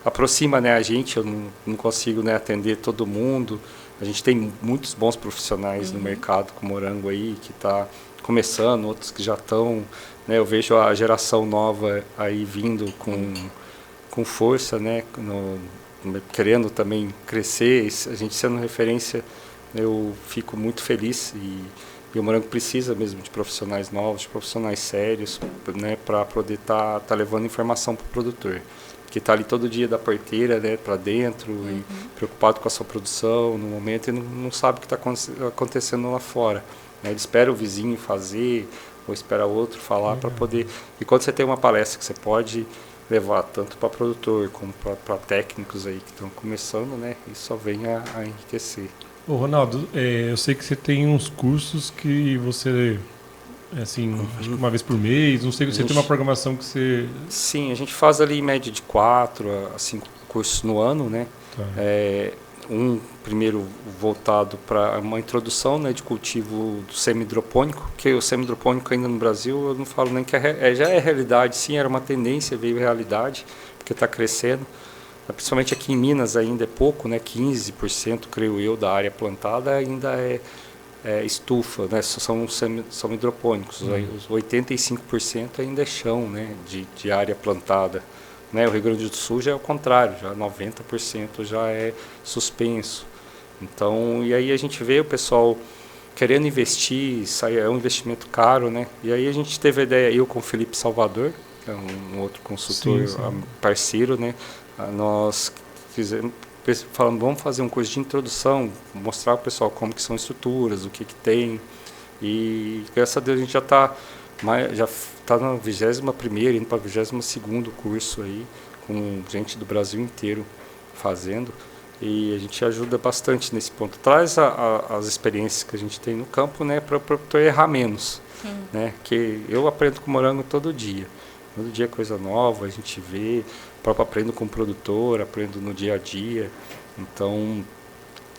aproxima, né, a gente, eu não consigo, né, atender todo mundo. A gente tem muitos bons profissionais no mercado com morango aí, que está começando, outros que já estão... Eu vejo a geração nova aí vindo com força, né? Querendo também crescer, a gente sendo referência, eu fico muito feliz e o morango precisa mesmo de profissionais novos, de profissionais sérios, né? Para poder tá levando informação para o produtor, que está ali todo dia da porteira, né? Para dentro e preocupado com a sua produção no momento e não sabe o que está acontecendo lá fora, né? Ele espera o vizinho fazer ou esperar outro falar para poder... E quando você tem uma palestra que você pode levar tanto para produtor como para técnicos aí que estão começando, né? Isso só vem a enriquecer. Ô Ronaldo, eu sei que você tem uns cursos que você, assim, acho que uma vez por mês, não sei, você tem uma programação que você... Sim, a gente faz ali em média de 4 a 5 cursos no ano, né? Tá. Primeiro voltado para uma introdução, né, de cultivo do semi-hidropônico, porque o semi-hidropônico ainda no Brasil, eu não falo nem que já é realidade, sim, era uma tendência, veio realidade, porque está crescendo. Principalmente aqui em Minas ainda é pouco, né, 15%, creio eu, da área plantada ainda é estufa, né, são hidropônicos, os 85% ainda é chão, né, de área plantada. Né, o Rio Grande do Sul já é o contrário, já 90% já é suspenso. Então, e aí a gente vê o pessoal querendo investir, é um investimento caro, né? E aí a gente teve a ideia, eu com o Felipe Salvador, que é um outro consultor, parceiro, né? Nós falamos, vamos fazer um curso de introdução, mostrar para o pessoal como que são estruturas, o que tem. E graças a Deus a gente já está na 21ª, indo para o 22º curso aí, com gente do Brasil inteiro fazendo, e a gente ajuda bastante nesse ponto. Traz as experiências que a gente tem no campo, né, para eu errar menos, né, que eu aprendo com morango todo dia é coisa nova, a gente vê, próprio aprendo com o produtor, aprendo no dia a dia, então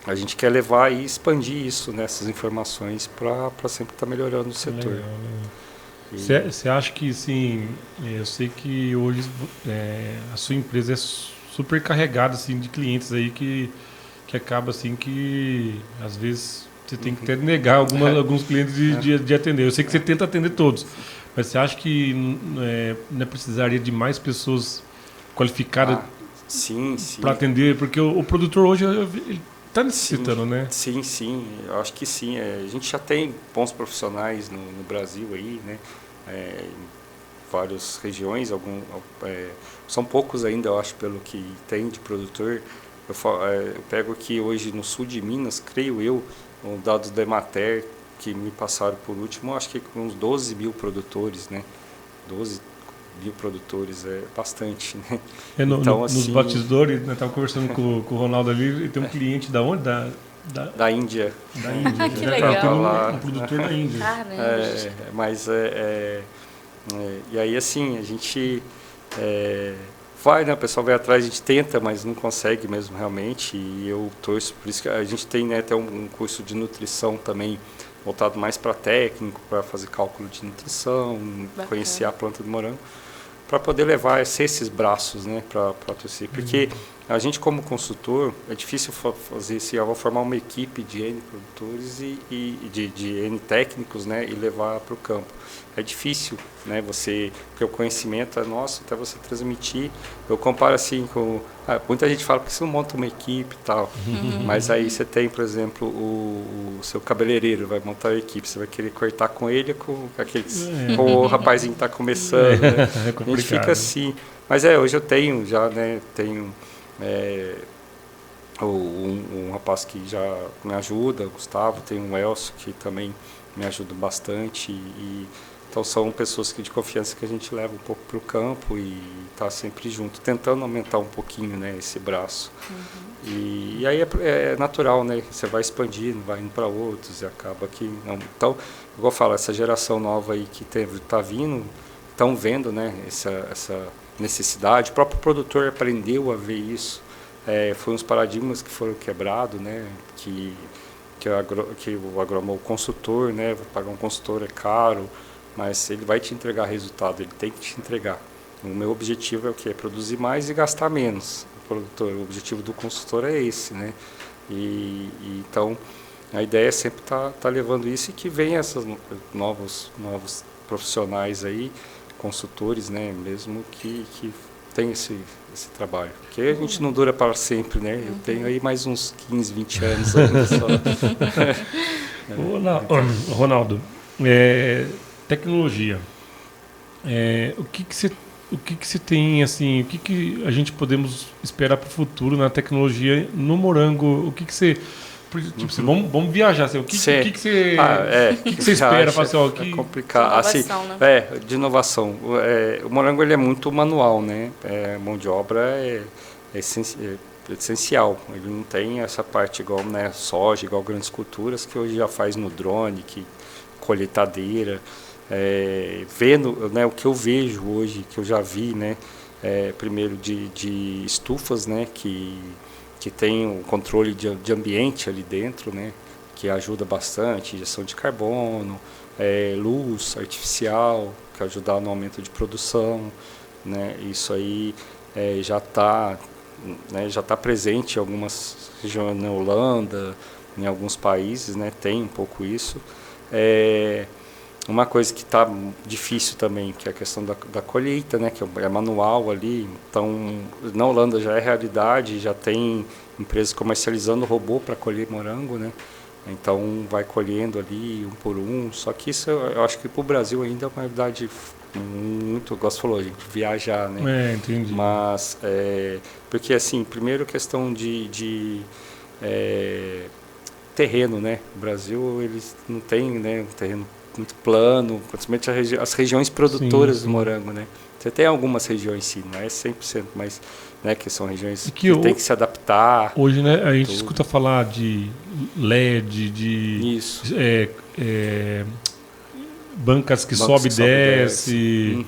a gente quer levar e expandir isso, né, essas informações para sempre estar melhorando o setor. Você acha que, sim, eu sei que hoje a sua empresa é super carregada assim, de clientes aí que acaba assim que às vezes você tem que até negar alguns clientes de atender. Eu sei que você tenta atender todos, mas você acha que não precisaria de mais pessoas qualificadas para atender? Porque o produtor hoje ele está necessitando, né? Sim, eu acho que sim. A gente já tem bons profissionais no Brasil aí, né? Em várias regiões, são poucos ainda, eu acho, pelo que tem de produtor. Eu pego aqui hoje no sul de Minas, creio eu, os dados da Emater que me passaram por último, acho que com uns 12 mil produtores, né? 12 mil produtores é bastante, né? Então, assim, nos batidores, nós estávamos conversando com o Ronaldo ali, ele tem um cliente da onde? Da Índia. Da Índia. Que legal. Um produtor da Índia. Mas e aí assim, a gente vai, né? O pessoal vai atrás, a gente tenta, mas não consegue mesmo realmente. E eu torço, por isso que a gente tem, né, até um curso de nutrição também voltado mais para técnico, para fazer cálculo de nutrição, conhecer a planta do morango, para poder levar esses braços, né, para torcer. Porque a gente, como consultor, é difícil fazer assim, eu vou formar uma equipe de N produtores e de N técnicos, né, e levar para o campo. É difícil, né, porque o conhecimento é nosso, até você transmitir. Eu comparo assim com... muita gente fala que você não monta uma equipe e tal, mas aí você tem, por exemplo, o seu cabeleireiro vai montar a equipe, você vai querer cortar com ele com o rapazinho que está começando, né? A gente fica assim. Mas hoje eu tenho já, né, um rapaz que já me ajuda, o Gustavo, tem um Elcio que também me ajuda bastante, então são pessoas de confiança que a gente leva um pouco para o campo e está sempre junto, tentando aumentar um pouquinho, né, esse braço. E aí é natural, né, você vai expandindo, vai indo para outros e acaba que não. Então, igual eu falo, essa geração nova aí que está vindo, estão vendo, né, essa necessidade, o próprio produtor aprendeu a ver isso. Foi uns paradigmas que foram quebrados, né, que o agrônomo, o consultor, né, pagar um consultor é caro, mas ele vai te entregar resultado, ele tem que te entregar. O meu objetivo é o quê? É produzir mais e gastar menos. O objetivo do consultor é esse, né? Então, a ideia é sempre tá levando isso e que venham esses novos profissionais aí, consultores, né, mesmo que tem esse trabalho. Porque a gente não dura para sempre, né? Eu tenho aí mais uns 15, 20 anos ainda só. Ronaldo, tecnologia. O que você tem, assim, o que a gente podemos esperar para o futuro na tecnologia no morango? O que você... Tipo, vamos viajar. Assim, o que você espera? É complicado. Assim, né? De inovação. O morango ele é muito manual, né? Mão de obra é essencial. Ele não tem essa parte igual, né, soja, igual grandes culturas, que hoje já faz no drone, colheitadeira. Vendo, né, o que eu vejo hoje, que eu já vi, né, primeiro de estufas, né, que tem o controle de ambiente ali dentro, né, que ajuda bastante, injeção de carbono, luz artificial, que ajuda no aumento de produção, né, isso aí já está presente em algumas regiões, na Holanda, em alguns países, né, tem um pouco isso. Uma coisa que está difícil também, que é a questão da colheita, né, que é manual ali. Então, na Holanda já é realidade, já tem empresas comercializando robô para colher morango, né? Então, vai colhendo ali um por um. Só que isso, eu acho que para o Brasil ainda é uma realidade muito, gosto falou, a gente viajar, né? Entendi. Mas, porque assim, primeiro questão de terreno, né? O Brasil, eles não tem, né, um terreno muito plano, principalmente as regiões produtoras do morango, né? Você tem algumas regiões, sim, não é 100%, mas né, que são regiões que tem que se adaptar. Hoje, né, a gente escuta falar de LED, de Isso. Bancas que sobe e desce,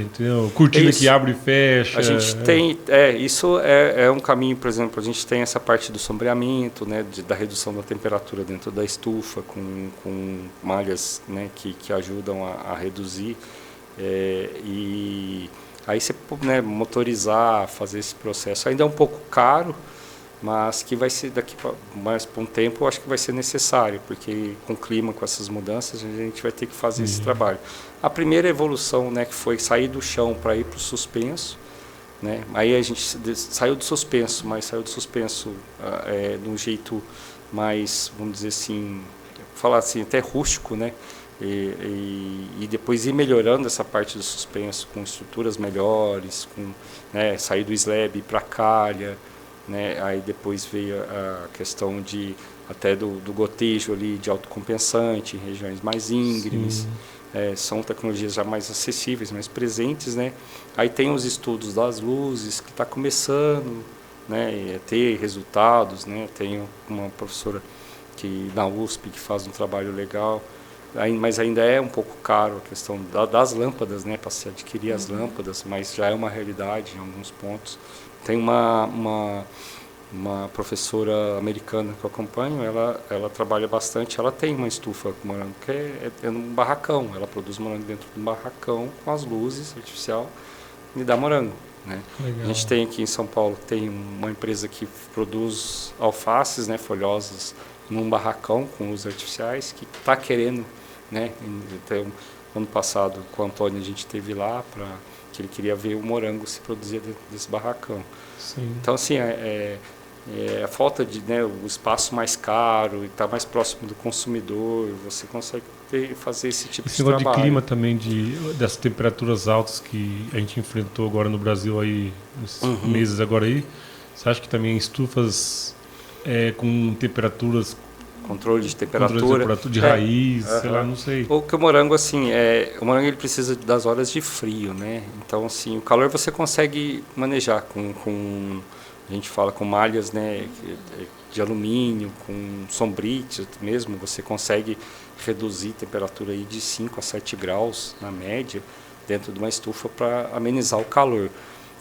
entendeu? Cortina que abre e fecha. A gente tem, isso é um caminho, por exemplo, a gente tem essa parte do sombreamento, né, da redução da temperatura dentro da estufa, com malhas, né, que ajudam a reduzir. E aí você, né, motorizar, fazer esse processo ainda é um pouco caro, mas que vai ser daqui mais para um tempo, eu acho que vai ser necessário, porque com o clima, com essas mudanças, a gente vai ter que fazer esse trabalho. A primeira evolução, né, que foi sair do chão para ir para o suspenso, né, aí a gente saiu do suspenso, mas saiu do suspenso de um jeito mais, vamos dizer assim, falar assim, até rústico, né, e depois ir melhorando essa parte do suspenso com estruturas melhores, né, sair do slab para calha, né, aí depois veio a questão até do gotejo ali de autocompensante em regiões mais íngremes. São tecnologias já mais acessíveis, mais presentes, né? Aí tem os estudos das luzes que está começando, né, a ter resultados, né? Tenho uma professora na USP que faz um trabalho legal, mas ainda é um pouco caro a questão das lâmpadas, né, para se adquirir as lâmpadas, mas já é uma realidade em alguns pontos. Tem uma professora americana que eu acompanho, ela trabalha bastante, ela tem uma estufa com morango que é num barracão, ela produz morango dentro de um barracão com as luzes artificial e dá morango, né? A gente tem aqui em São Paulo, tem uma empresa que produz alfaces, né, folhosas num barracão com luzes artificiais, que está querendo, né, então, ano passado com o Antônio a gente esteve lá que ele queria ver o morango se produzir dentro desse barracão. Sim. Então, assim, a falta de, né, o espaço mais caro e estar mais próximo do consumidor, você consegue fazer esse tipo de trabalho. Esse negócio de clima também, dessas temperaturas altas que a gente enfrentou agora no Brasil aí, nesses meses agora aí, você acha que também estufas com temperaturas... Controle de temperatura de raiz, sei lá, não sei. Porque o morango, assim, o morango ele precisa das horas de frio, né? Então, assim, o calor você consegue manejar a gente fala com malhas, né, de alumínio, com sombrite mesmo, você consegue reduzir a temperatura aí de 5 a 7 graus, na média, dentro de uma estufa para amenizar o calor.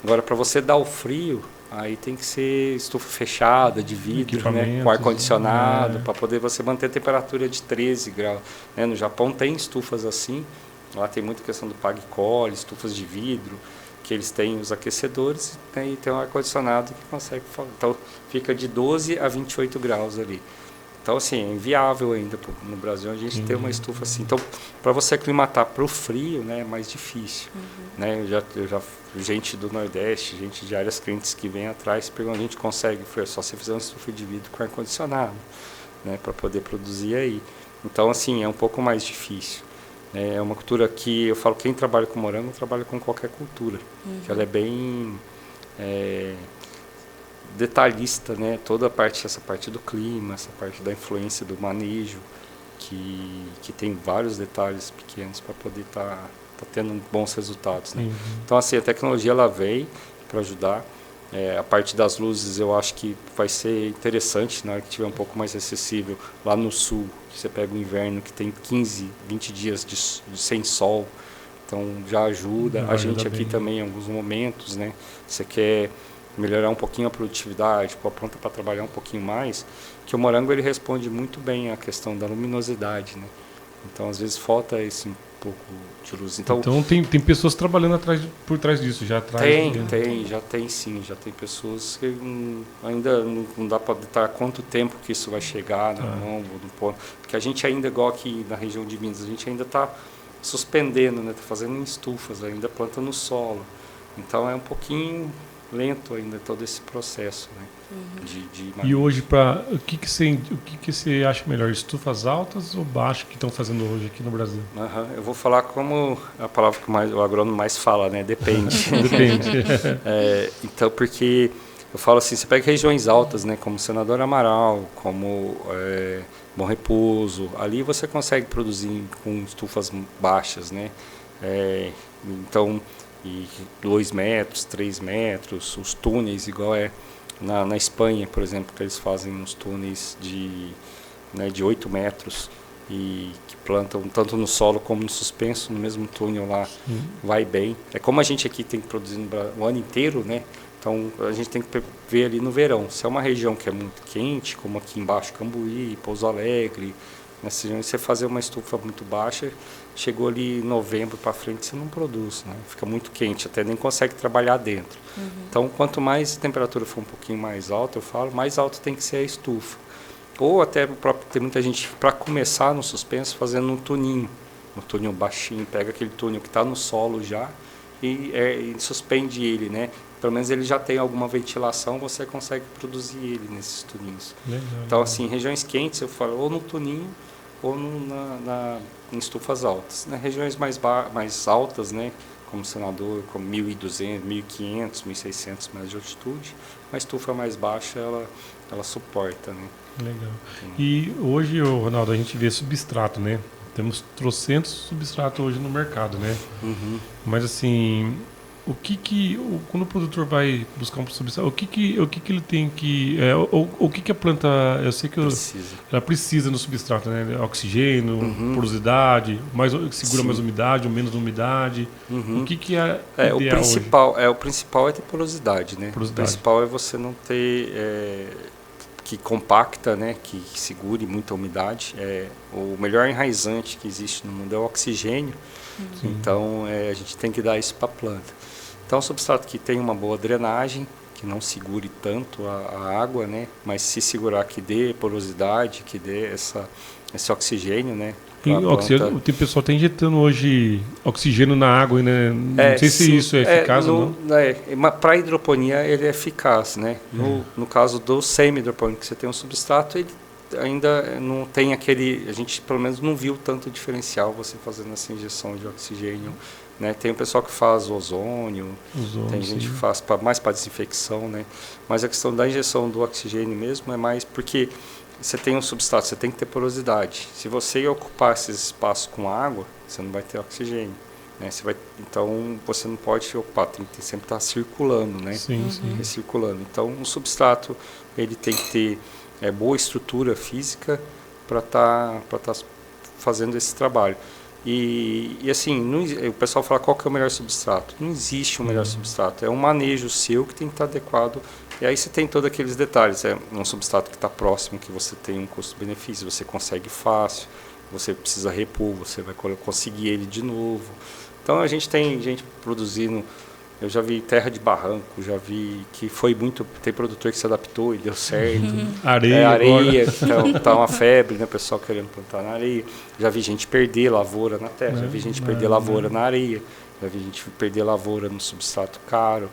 Agora, para você dar o frio, aí tem que ser estufa fechada, de vidro, né, com ar-condicionado, para poder você manter a temperatura de 13 graus. Né? No Japão tem estufas assim, lá tem muita questão do pag-cole, estufas de vidro, que eles têm os aquecedores, né, e tem um ar-condicionado que consegue... Então, fica de 12 a 28 graus ali. Então, assim, é inviável ainda no Brasil a gente ter uma estufa assim. Então, para você aclimatar para o frio, né, é mais difícil. Né? Eu já gente do Nordeste, gente de áreas quentes que vem atrás, perguntam, a gente consegue? Foi só você fizer uma estufa de vidro com ar-condicionado, né, para poder produzir aí. Então, assim, é um pouco mais difícil. É uma cultura que, eu falo, quem trabalha com morango, trabalha com qualquer cultura. Que ela é bem detalhista, né? Toda essa parte do clima, essa parte da influência do manejo, que tem vários detalhes pequenos para poder tá tendo bons resultados, né? Então, assim, a tecnologia ela veio para ajudar. A parte das luzes eu acho que vai ser interessante na hora que tiver um pouco mais acessível. Lá no sul, você pega o inverno que tem 15, 20 dias sem sol, então já ajuda. A gente aqui também em alguns momentos, né? Você quer melhorar um pouquinho a produtividade, pôr pronta para trabalhar um pouquinho mais, que o morango ele responde muito bem à questão da luminosidade, né? Então às vezes falta esse pouco de luz. Então tem pessoas trabalhando por trás disso, já atrás. Já tem sim, já tem pessoas que ainda não dá para detalhar quanto tempo que isso vai chegar na mão, no ponto, porque a gente ainda, igual aqui na região de Minas, a gente ainda está suspendendo, né? Tá fazendo em estufas, ainda planta no solo. Então é um pouquinho lento ainda todo esse processo, né? E hoje, o que você acha melhor, estufas altas ou baixas que estão fazendo hoje aqui no Brasil? Eu vou falar como a palavra que o agrônomo mais fala, né? Depende. Depende. Então, porque eu falo assim, você pega regiões altas, né? Como Senador Amaral, como Bom Repouso, ali você consegue produzir com estufas baixas, né? Então, e 2 metros, 3 metros, os túneis, igual na Espanha, por exemplo, que eles fazem uns túneis de 8 metros e que plantam tanto no solo como no suspenso, no mesmo túnel lá, vai bem. É como a gente aqui tem que produzir o ano inteiro, né? Então a gente tem que ver ali no verão. Se é uma região que é muito quente, como aqui embaixo, Cambuí, Pouso Alegre, nessa região, você fazer uma estufa muito baixa, chegou ali em novembro para frente, você não produz, né? Fica muito quente, até nem consegue trabalhar dentro. Então, quanto mais a temperatura for um pouquinho mais alta, eu falo, mais alto tem que ser a estufa. Ou até tem muita gente, para começar no suspenso, fazendo um túnel baixinho, pega aquele túnel que está no solo já e suspende ele, né? Pelo menos ele já tem alguma ventilação, você consegue produzir ele nesses tuninhos. Então, assim, regiões quentes, eu falo, ou no tuninho ou em estufas altas. Nas regiões mais altas, né, como Senador, como 1.200, 1.500, 1.600 metros de altitude, uma estufa mais baixa, ela suporta, né? Legal. E hoje, Ronaldo, a gente vê substrato, né? Temos trocentos substratos hoje no mercado, né? Mas assim, quando o produtor vai buscar um substrato, o que ele tem que... o que a planta... Eu sei que ela precisa no substrato, né? Oxigênio, porosidade, segura mais umidade ou menos umidade. O que é o principal hoje? O principal é ter porosidade, né? O principal é você não ter... que compacta, né, que segure muita umidade. O melhor enraizante que existe no mundo é o oxigênio. Então a gente tem que dar isso para a planta. Então, substrato que tem uma boa drenagem, que não segure tanto a água, né, mas se segurar, que dê porosidade, que dê esse oxigênio, né. Tem pessoal que está injetando hoje oxigênio na água, né? Não sei se isso é eficaz ou não. Para a hidroponia ele é eficaz, né? No caso do semi-hidropônico, que você tem um substrato, ele ainda não tem aquele... A gente pelo menos não viu tanto diferencial você fazendo essa injeção de oxigênio, né? Tem o pessoal que faz ozônio, tem gente que faz mais para desinfecção, né? Mas a questão da injeção do oxigênio mesmo é mais porque... Você tem um substrato, você tem que ter porosidade. Se você ocupar esses espaços com água, você não vai ter oxigênio, né? Então, você não pode ocupar, tem que sempre estar circulando, né? Recirculando. Então, um substrato, ele tem que ter boa estrutura física para tá fazendo esse trabalho. E assim, o pessoal fala qual que é o melhor substrato. Não existe um melhor substrato. É um manejo seu que tem que estar adequado. E aí você tem todos aqueles detalhes. É um substrato que está próximo, que você tem um custo-benefício, você consegue fácil, você precisa repor, você vai conseguir ele de novo. Então a gente tem gente produzindo. Eu já vi terra de barranco, já vi que foi muito... Tem produtor que se adaptou e deu certo. Areia, que tá uma febre, né? O pessoal querendo plantar na areia. Já vi gente perder lavoura na terra, já vi gente perder lavoura na areia, já vi gente perder lavoura no substrato caro,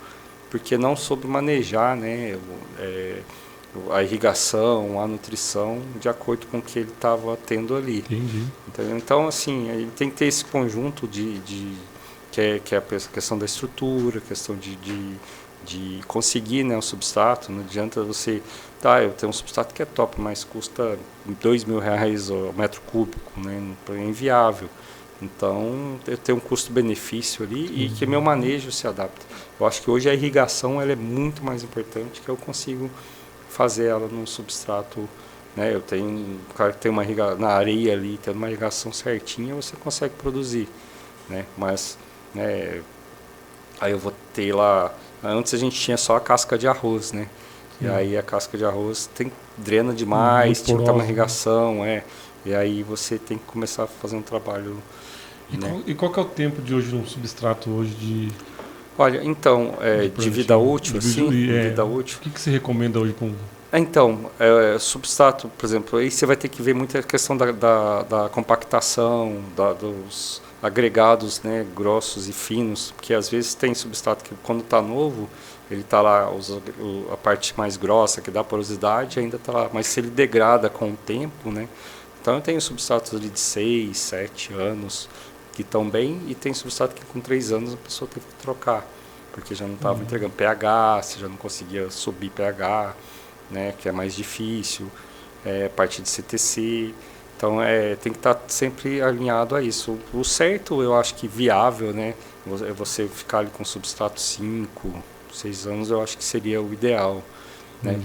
porque não soube manejar, né? A irrigação, a nutrição, de acordo com o que ele estava tendo ali. Entendi. Entendeu? Então, assim, ele tem que ter esse conjunto que é a questão da estrutura, questão de conseguir, né, o substrato. Não adianta você... eu tenho um substrato que é top, mas custa R$2.000 o metro cúbico, né? É inviável. Então, eu tenho um custo-benefício ali e que meu manejo se adapta. Eu acho que hoje a irrigação ela é muito mais importante, que eu consigo fazer ela num substrato, né? O cara que tem uma irrigação na areia ali, tendo uma irrigação certinha, você consegue produzir, né? Mas... aí eu vou ter lá... Antes a gente tinha só a casca de arroz, né? E aí a casca de arroz drena demais, tinha que estar uma irrigação, E aí você tem que começar a fazer um trabalho... E qual que é o tempo de hoje um substrato hoje de... Olha, então, de vida útil, assim? Vida útil. O que você recomenda hoje com... Então, substrato, por exemplo, aí você vai ter que ver muito a questão da compactação, dos agregados, né, grossos e finos, porque às vezes tem substrato que quando está novo, ele está lá, a parte mais grossa, que dá porosidade, ainda está lá, mas se ele degrada com o tempo, né? Então eu tenho substratos ali de 6, 7 anos que estão bem, e tem substrato que com 3 anos a pessoa teve que trocar, porque já não estava entregando pH, você já não conseguia subir pH, né, que é mais difícil, parte de CTC. Então, tem que estar sempre alinhado a isso. O certo, eu acho que viável, né? É você ficar ali com substrato 5, 6 anos, eu acho que seria o ideal. Né?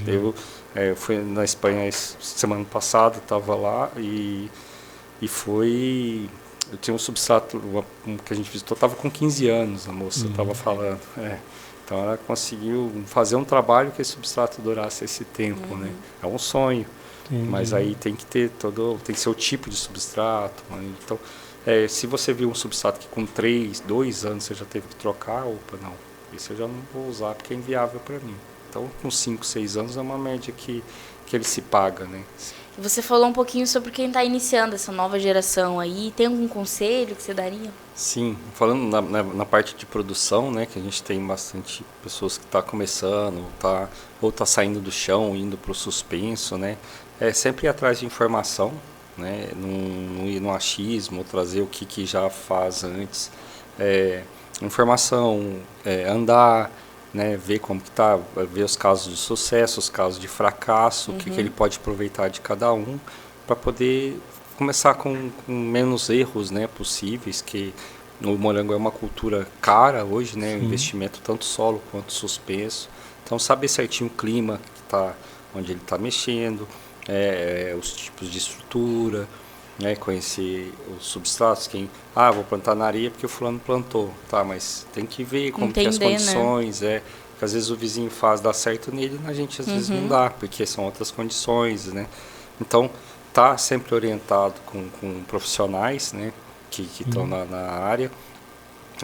Eu fui na Espanha semana passada, estava lá e foi... Eu tinha um substrato que a gente visitou, estava com 15 anos, a moça estava falando. Então ela conseguiu fazer um trabalho que esse substrato durasse esse tempo, né? É um sonho, mas aí tem que ter tem que ser o tipo de substrato. Né? Então, se você viu um substrato que com 2 anos você já teve que trocar, não, esse eu já não vou usar porque é inviável para mim. Então, com 5, 6 anos é uma média que ele se paga, né? Você falou um pouquinho sobre quem está iniciando essa nova geração aí. Tem algum conselho que você daria? Sim, falando na parte de produção, né, que a gente tem bastante pessoas que estão começando, ou tá saindo do chão, indo para o suspenso, né? Sempre ir atrás de informação, né? Não ir no achismo, trazer o que já faz antes. Informação, andar, né, ver como que tá, ver os casos de sucesso, os casos de fracasso, o que ele pode aproveitar de cada um, para poder começar com menos erros, né, possíveis, que o morango é uma cultura cara hoje, né, um investimento tanto solo quanto suspenso. Então, saber certinho o clima onde ele está mexendo, os tipos de estrutura, né, conhecer os substratos, vou plantar na areia porque o fulano plantou, tá, mas tem que ver como que as condições, né? Porque às vezes o vizinho dá certo nele, a gente às vezes não dá, porque são outras condições, né? Então, tá sempre orientado com profissionais, né, que estão na área,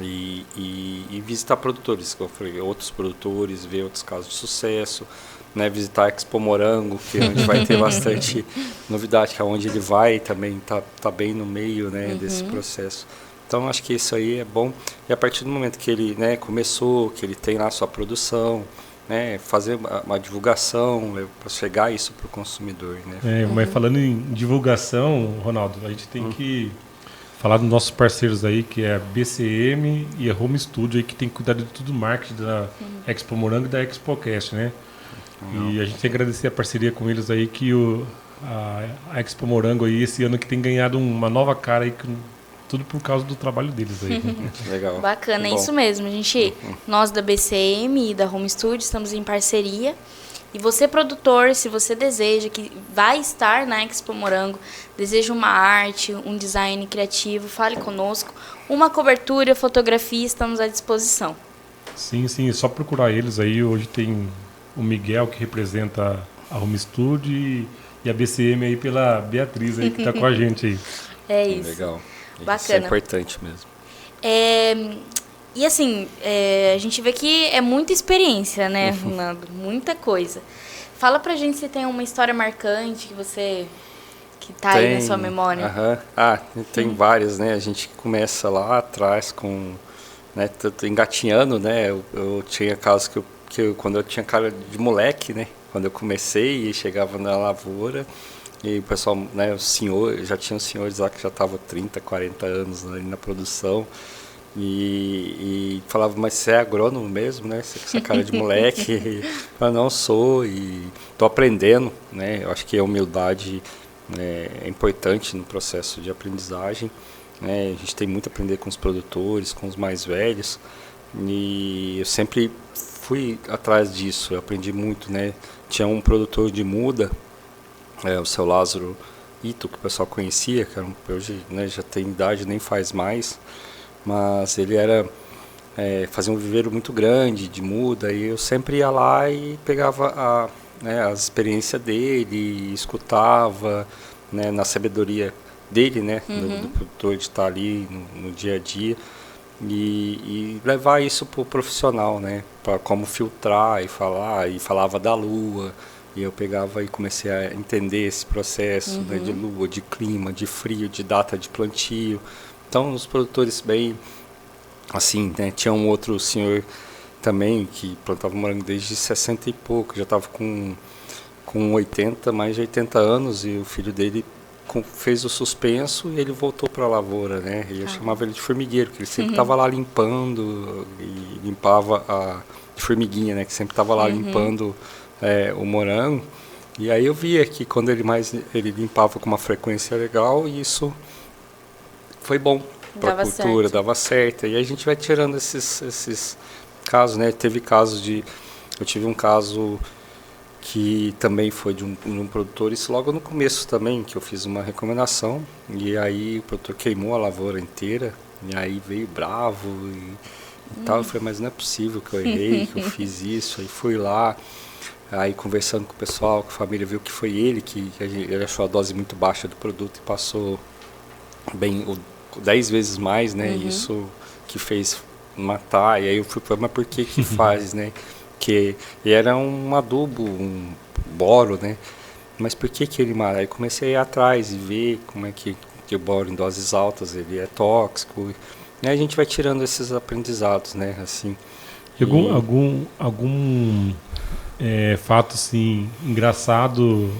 e visitar produtores, como eu falei, outros produtores, ver outros casos de sucesso, né, visitar a Expo Morango, que é onde vai ter bastante novidade, que é onde ele vai também tá bem no meio, né, desse processo. Então, acho que isso aí é bom. E a partir do momento que ele, né, começou, que ele tem lá a sua produção, né, fazer uma divulgação para chegar isso para o consumidor. Né? Mas falando em divulgação, Ronaldo, a gente tem que falar dos nossos parceiros aí, que é a BCM e a Home Studio, aí, que tem que cuidar de tudo o marketing da Expo Morango e da ExpoCast, né? E a gente tem que agradecer a parceria com eles aí, que a Expo Morango aí, esse ano que tem ganhado uma nova cara aí, tudo por causa do trabalho deles aí. Né? Legal. Bacana, é isso mesmo. Nós da BCM e da Home Studio estamos em parceria. E você, produtor, se você deseja, que vai estar na Expo Morango, deseja uma arte, um design criativo, fale conosco. Uma cobertura, fotografia, estamos à disposição. Sim, só procurar eles aí. Hoje tem o Miguel, que representa a Home Studio, e a BCM aí pela Beatriz aí, que está com a gente aí. É isso. Legal. Bacana. Isso é importante mesmo. E assim, a gente vê que é muita experiência, né, Ronaldo? Muita coisa. Fala pra gente se tem uma história marcante que tá aí na sua memória. Tem várias, né? A gente começa lá atrás né, engatinhando, né? Eu tinha casos que quando eu tinha cara de moleque, né? Quando eu comecei e chegava na lavoura, e o pessoal, né, já tinha os senhores lá que já estavam 30, 40 anos ali na produção, e falava, mas você é agrônomo mesmo, né? Você com essa cara de moleque? Eu não sou, e estou aprendendo, né? Eu acho que a humildade é importante no processo de aprendizagem, né? A gente tem muito a aprender com os produtores, com os mais velhos, e eu sempre fui atrás disso, eu aprendi muito, né? Tinha um produtor de muda, o seu Lázaro Ito, que o pessoal conhecia, que hoje, né, já tem idade, nem faz mais, mas ele fazia um viveiro muito grande de muda, e eu sempre ia lá e pegava a experiência dele, escutava, né, na sabedoria dele, né, do produtor de estar ali no dia a dia, e levar isso para o profissional, né, para como filtrar e falava da lua, e eu pegava e comecei a entender esse processo, né, de lua, de clima, de frio, de data de plantio. Então, os produtores bem, assim, né, tinha um outro senhor também que plantava morango desde 60 e pouco, já estava com mais de 80 anos, e o filho dele fez o suspenso e ele voltou para a lavoura, né? E eu chamava ele de formigueiro, porque ele sempre estava lá limpando, e limpava de formiguinha, né? Que sempre estava lá limpando o morango, E aí eu via que quando ele limpava com uma frequência legal, e isso foi bom para a cultura, dava certo. E aí a gente vai tirando esses casos, né? Eu tive um caso que também foi de um produtor, isso logo no começo também, que eu fiz uma recomendação, e aí o produtor queimou a lavoura inteira, e aí veio bravo e tal. Eu falei, mas não é possível que eu errei, que eu fiz isso. Aí fui lá, aí conversando com o pessoal, com a família, viu que foi ele ele achou a dose muito baixa do produto e passou bem 10 vezes mais, né? Isso que fez matar. E aí eu fui para, mas por que faz, né? Que era um adubo, um boro, né? Mas por que ele mata? Aí comecei a ir atrás e ver como é que o boro em doses altas ele é tóxico. E a gente vai tirando esses aprendizados, né? Assim. Algum fato assim engraçado,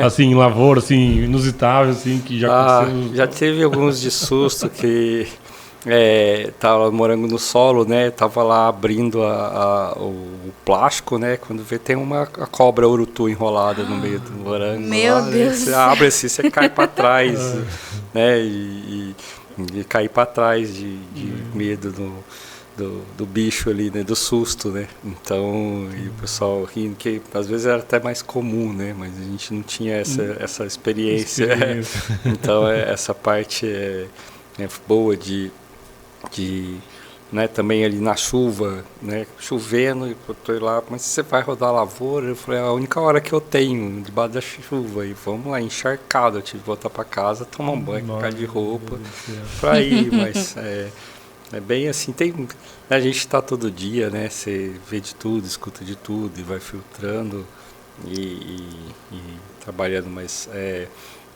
assim, em lavoura, assim, inusitável, assim, que já aconteceu? Já teve alguns de susto que tava morango no solo, né? Tava lá abrindo o plástico, né? Quando vê tem a cobra urutu enrolada no meio do morango. Meu lá, Deus! Você abre assim, você cai para trás, né? E cair para trás de medo do bicho ali, né? Do susto, né? Então, e o pessoal rindo, que às vezes era até mais comum, né? Mas a gente não tinha essa experiência. Então, essa parte é boa de né, também ali na chuva, né, chovendo, e eu tô lá, mas você vai rodar a lavoura? Eu falei, a única hora que eu tenho, debaixo da chuva, e vamos lá, encharcado, eu tive que voltar para casa, tomar um banho, ficar de roupa, para ir, mas é bem assim, a gente está todo dia, né, você vê de tudo, escuta de tudo, e vai filtrando, e trabalhando, mas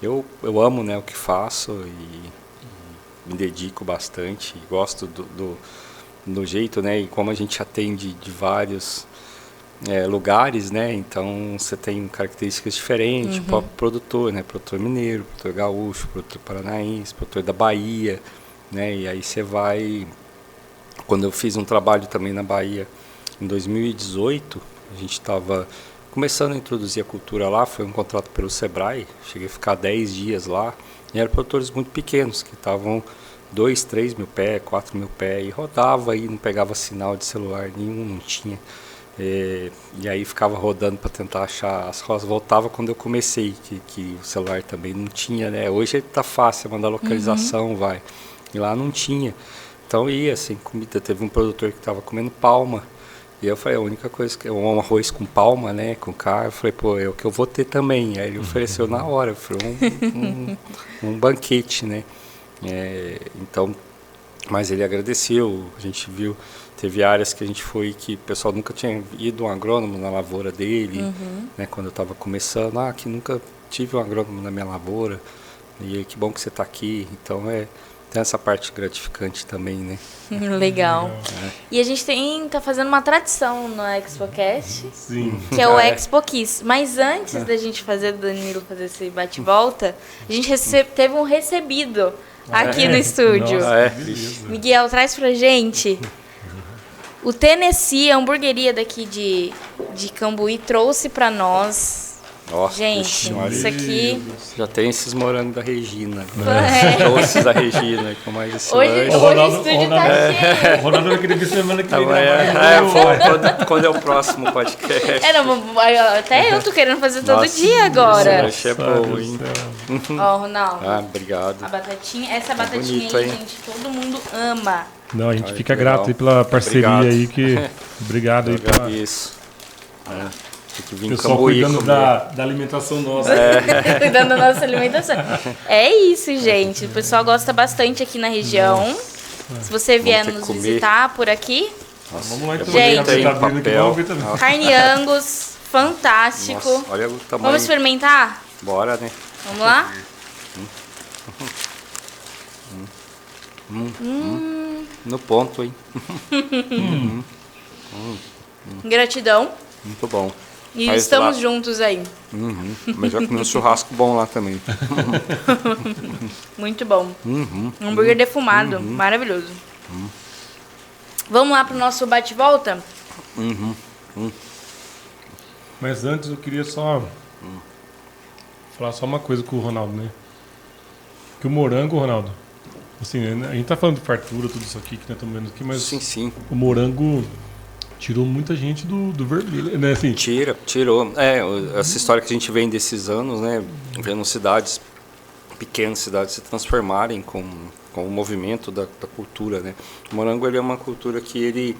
eu amo, né, o que faço, e me dedico bastante, gosto do jeito, né, e como a gente atende de vários lugares, né, então você tem características diferentes, o próprio produtor, né, produtor mineiro, produtor gaúcho, produtor paranaense, produtor da Bahia, né, e aí você vai, quando eu fiz um trabalho também na Bahia em 2018, a gente estava começando a introduzir a cultura lá, foi um contrato pelo Sebrae, cheguei a ficar 10 dias lá, e eram produtores muito pequenos, que estavam 2, 3 mil pés, 4 mil pés, e rodava aí, não pegava sinal de celular nenhum, não tinha. E aí ficava rodando para tentar achar as roças, voltava quando eu comecei, que o celular também não tinha, né? Hoje está fácil, mandar localização, vai. E lá não tinha. Então ia, assim, comida. Teve um produtor que estava comendo palma, e eu falei, a única coisa que um arroz com palma, né, com carne, eu falei, pô, é o que eu vou ter também. Aí ele ofereceu na hora, foi um banquete, né. Então, mas ele agradeceu, a gente viu, teve áreas que a gente foi que o pessoal nunca tinha ido um agrônomo na lavoura dele, né, quando eu estava começando, que nunca tive um agrônomo na minha lavoura, e que bom que você está aqui, então tem essa parte gratificante também, né? Legal. E a gente tá fazendo uma tradição no ExpoCast, Sim. que é o Expo Kiss. Mas antes da gente do Danilo fazer esse bate-volta, a gente teve um recebido aqui no estúdio. Nossa, Miguel, traz pra gente. O Tennessee, a hamburgueria daqui de Cambuí, trouxe pra nós. Nossa, gente, isso aqui... Já tem esses morangos da Regina. Doces da Regina, com mais esse hoje o estúdio tá cheio. O Ronaldo vai querer vir semana que vem. Quando é o próximo podcast? Até eu tô querendo fazer todo dia agora. Esse é bom, hein? Ó, Ronaldo. Obrigado. A batatinha, essa batatinha bonito, aí, gente, todo mundo ama. Não, a gente fica grato aí pela parceria. Obrigado. Aí que... Obrigado aí pela... Isso. O pessoal cuidando da alimentação nossa. Cuidando da nossa alimentação. É isso, gente. O pessoal gosta bastante aqui na região. Se você vier nos visitar por aqui. Nossa, vamos lá então. Gente, carne Angus, fantástico. Nossa, olha o tamanho. Vamos experimentar? Bora, né? Vamos lá? No ponto, hein? Gratidão. Muito bom. E mas estamos lá... juntos aí. Mas já comi um churrasco bom lá também. Muito bom. Hambúrguer defumado, maravilhoso. Vamos lá pro nosso bate-volta? Mas antes eu queria só Vou falar só uma coisa com o Ronaldo, né? Que o morango, Ronaldo, assim, a gente tá falando de fartura, tudo isso aqui que nós estamos vendo aqui, mas Sim. o morango tirou muita gente do vermelho, né? Assim, Tirou. Essa história que a gente vem desses anos, né? Vendo pequenas cidades se transformarem com o movimento da cultura, né? O morango, ele é uma cultura que ele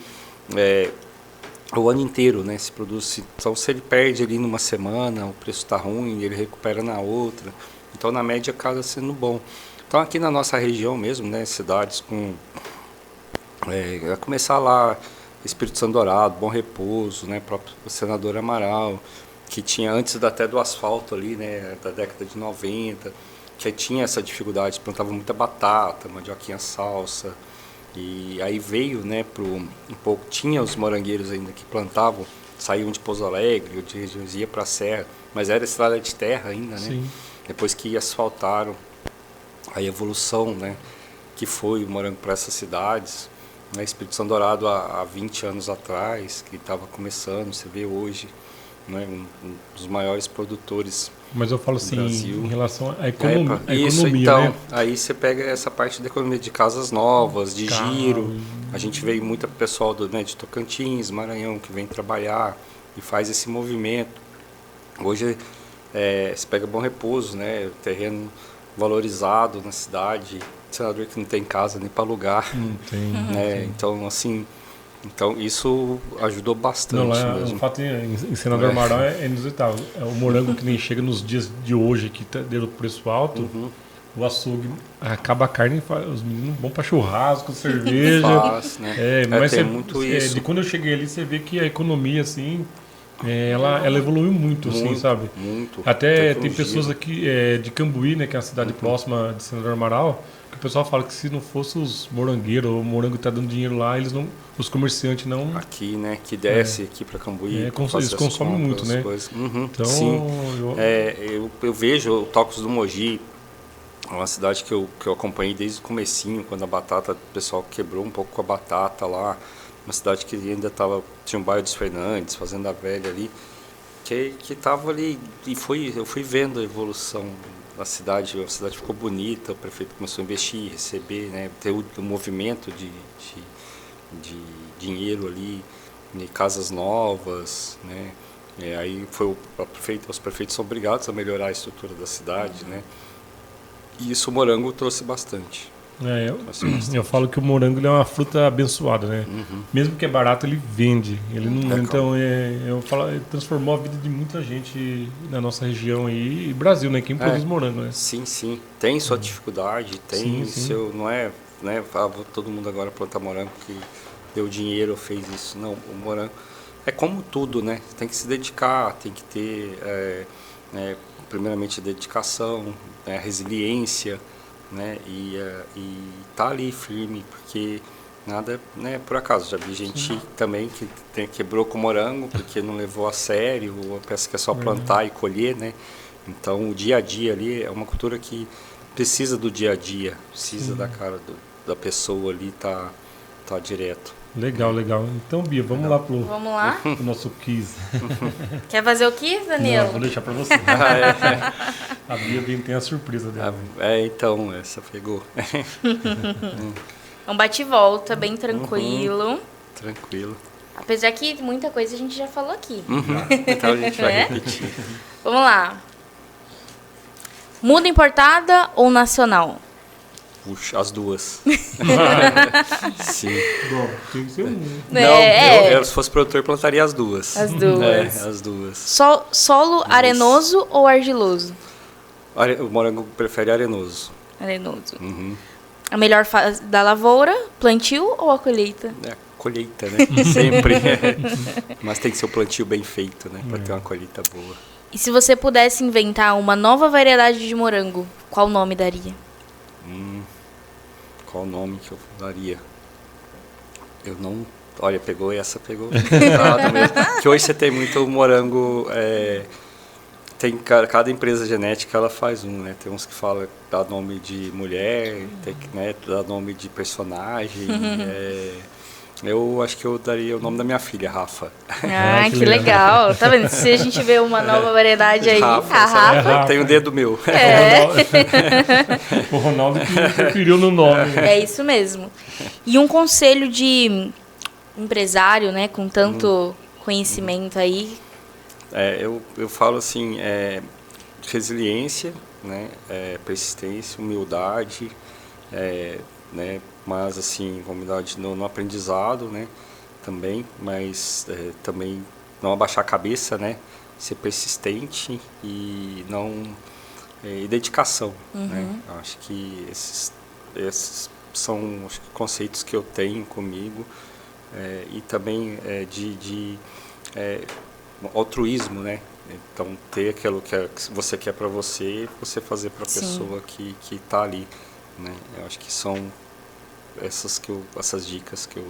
o ano inteiro, né, se produz. Então, se ele perde ali numa semana, o preço está ruim, ele recupera na outra. Então, na média, acaba sendo bom. Então, aqui na nossa região mesmo, né, cidades com... a começar lá, Espírito Santo Dourado, Bom Repouso, né, próprio Senador Amaral, que tinha antes até do asfalto ali, né, da década de 90, que tinha essa dificuldade, plantava muita batata, mandioquinha salsa. E aí veio, né, tinha os morangueiros ainda que plantavam, saíam de Pouso Alegre, ia para a Serra, mas era estrada de terra ainda, né? Sim. Depois que asfaltaram, a evolução, né, que foi o morango para essas cidades, né, Espírito Santo Dourado há 20 anos atrás, que estava começando, você vê hoje, né, um dos maiores produtores. Mas eu falo assim, Brasil. em relação à economia, Isso, economia, então, né? aí você pega essa parte da economia de casas novas, de giro. A gente veio muito pessoal de Tocantins, Maranhão, que vem trabalhar e faz esse movimento. Hoje, você pega Bom Repouso, né, terreno valorizado na cidade, senador que não tem casa nem para alugar. Não tem. Né? Então, assim... Então, isso ajudou bastante mesmo. O fato em Senador Amaral é inusitado. É o morango que nem chega nos dias de hoje, que deu preço alto, o açougue acaba a carne, os meninos vão para churrasco, cerveja. Faz, né? Mas tem muito isso. De quando eu cheguei ali, você vê que a economia, assim, ela evoluiu muito, assim, sabe? Muito. Até tem pessoas aqui de Cambuí, né, que é a cidade próxima de Senador Amaral, que o pessoal fala que se não fosse os morangueiros, o morango está dando dinheiro lá, os comerciantes não... Aqui, né, que desce aqui para Cambuí. Eles consomem muito, né? Então, sim. Eu vejo o Tocos do Mogi, é uma cidade que eu acompanhei desde o comecinho, quando o pessoal quebrou um pouco com a batata lá, uma cidade que ainda tinha um bairro dos Fernandes, Fazenda Velha ali, que estava ali, e eu fui vendo a evolução da cidade, a cidade ficou bonita, o prefeito começou a investir, receber, né, ter o movimento de dinheiro ali, de casas novas, né, aí os prefeitos são obrigados a melhorar a estrutura da cidade, né, e isso o morango trouxe bastante. Eu falo que o morango é uma fruta abençoada, né? Mesmo que é barato, ele vende. Ele não, então, eu falo, ele transformou a vida de muita gente na nossa região aí, e Brasil, né? Quem produz morango, né? Sim. Tem sua dificuldade, tem seu... Não é, né? Vou todo mundo agora plantar morango que deu dinheiro ou fez isso. Não, o morango é como tudo, né? Tem que se dedicar, tem que ter, primeiramente, a dedicação, a resiliência, né, e tá ali firme, porque nada, né, por acaso. Já vi gente também que quebrou com morango porque não levou a sério, ou pensa que é só plantar e colher, né? Então o dia a dia ali é uma cultura que precisa do dia a dia, precisa da cara da pessoa ali tá direto. Legal. Então, Bia, vamos lá pro nosso quiz. Quer fazer o quiz, Danilo? Não, vou deixar para você. A Bia tem a surpresa dela. Então, essa pegou. Um bate e volta, bem tranquilo. Tranquilo. Apesar que muita coisa a gente já falou aqui. Então a gente vai repetir. Vamos lá. Muda importada ou nacional? Puxa, as duas. Sim. Bom, tem que ser um. Não, se fosse produtor, plantaria as duas. As duas. As duas. Solo arenoso ou argiloso? O morango prefere arenoso. Arenoso. A melhor fase da lavoura, plantio ou a colheita? A colheita, né? Sempre. Mas tem que ser um plantio bem feito, né? Para ter uma colheita boa. E se você pudesse inventar uma nova variedade de morango, qual nome daria? Qual nome que eu daria? Eu não... Olha, pegou pesado mesmo. Que hoje você tem muito morango... tem cada empresa genética, ela faz né? Tem uns que falam, dá nome de mulher, tem que, né, dá nome de personagem. Eu acho que eu daria o nome da minha filha, Rafa. Ah, que legal. Tá vendo? Se a gente vê uma nova variedade aí, Rafa, a Rafa... tem o dedo meu. O Ronaldo que preferiu no nome. É isso mesmo. E um conselho de empresário, né, com tanto conhecimento aí. Eu falo assim, resiliência, né, persistência, humildade, né, mas assim, humildade no aprendizado, né, também, mas também não abaixar a cabeça, né, ser persistente e não e dedicação, né. Eu acho que esses são os conceitos que eu tenho comigo, e também de altruísmo, né. Então ter aquilo que você quer para você fazer para a pessoa que está ali, né. Eu acho que são essas dicas que eu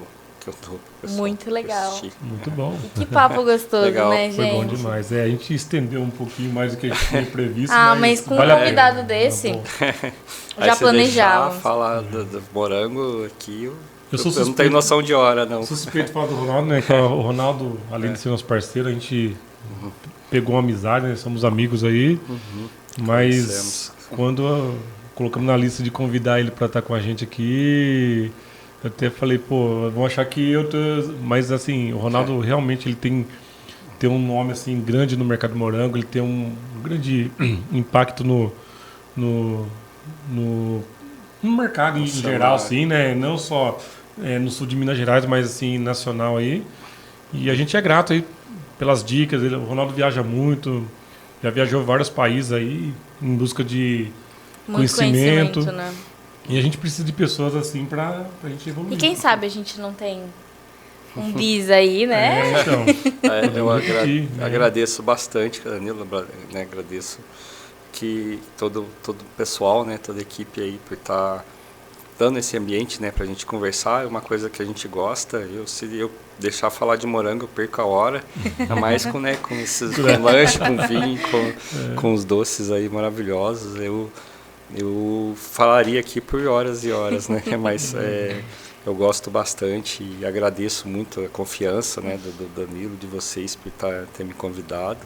dou. Muito legal. Muito bom. E que papo gostoso, Legal. né, gente? Foi bom demais. A gente estendeu um pouquinho mais do que a gente tinha previsto. Mas com um convidado desse, já planejava. Falar do morango aqui, eu sou não tenho noção de hora, não. Suspeito de falar do Ronaldo, né? Que o Ronaldo, além de ser nosso parceiro, a gente pegou uma amizade, né? Somos amigos aí. Mas quando colocamos na lista de convidar ele para estar com a gente aqui, eu até falei, pô, vão achar que eu tô... Mas assim, o Ronaldo realmente ele tem um nome assim grande no mercado do morango, ele tem um grande impacto no mercado em geral, assim, né? Não só no sul de Minas Gerais, mas assim, nacional aí. E a gente é grato aí pelas dicas. O Ronaldo viaja muito, já viajou vários países aí em busca de conhecimento, né? E a gente precisa de pessoas assim pra gente evoluir. E quem sabe a gente não tem um bis aí, né? Então, eu agradeço bastante, Danilo, né? Agradeço que todo o pessoal, né? Toda a equipe aí por estar dando esse ambiente, né? Pra gente conversar. É uma coisa que a gente gosta. Se eu deixar falar de morango, eu perco a hora. Ainda mais com esses com lanche, com vinho, com os doces aí maravilhosos. Eu falaria aqui por horas e horas, né? Mas eu gosto bastante e agradeço muito a confiança, né, do Danilo, de vocês por ter me convidado.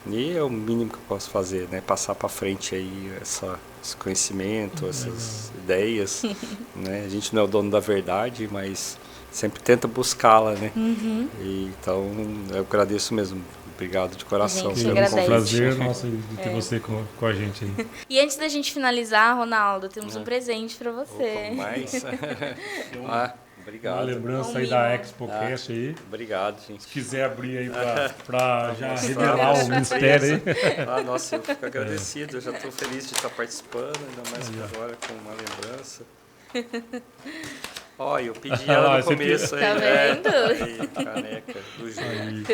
E é o mínimo que eu posso fazer, né? Passar para frente aí esse conhecimento, essas ideias, né? A gente não é o dono da verdade, mas sempre tenta buscá-la, né? E, então eu agradeço mesmo. Obrigado de coração. Foi um prazer nosso de ter você com a gente aí. E antes da gente finalizar, Ronaldo, temos um presente para você. Opa, mais? Obrigado. Uma lembrança aí da ExpoCast aí. Obrigado, gente. Se quiser abrir aí para já revelar o mistério aí. Nossa, eu fico agradecido. Eu já estou feliz de estar participando, ainda mais que agora com uma lembrança. Olha, eu pedi ela no começo aí. Tá vendo? Aí, caneca do Júlio.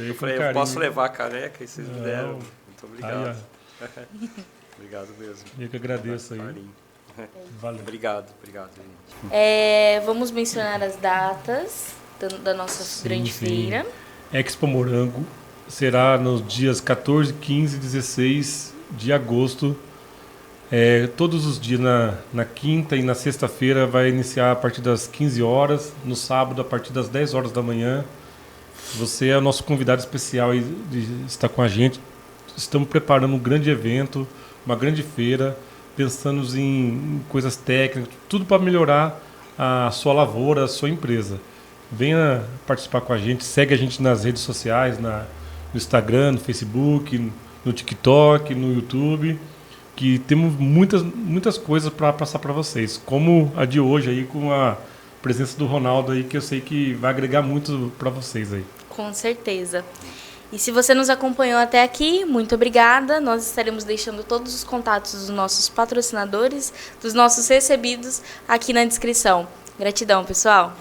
Eu falei, eu posso levar a caneca e vocês me deram. Muito obrigado. Obrigado mesmo. Eu que agradeço aí. Valeu. Obrigado, gente. Vamos mencionar as datas da nossa grande feira. Expo Morango será nos dias 14, 15 e 16 de agosto. Todos os dias, na quinta e na sexta-feira, vai iniciar a partir das 15 horas, no sábado a partir das 10 horas da manhã. Você é o nosso convidado especial aí de estar com a gente. Estamos preparando um grande evento, uma grande feira, pensando em coisas técnicas, tudo para melhorar a sua lavoura, a sua empresa. Venha participar com a gente, segue a gente nas redes sociais, no Instagram, no Facebook, no TikTok, no YouTube, que temos muitas coisas para passar para vocês, como a de hoje aí com a presença do Ronaldo aí, que eu sei que vai agregar muito para vocês aí. Com certeza. E se você nos acompanhou até aqui, muito obrigada. Nós estaremos deixando todos os contatos dos nossos patrocinadores, dos nossos recebidos aqui na descrição. Gratidão, pessoal.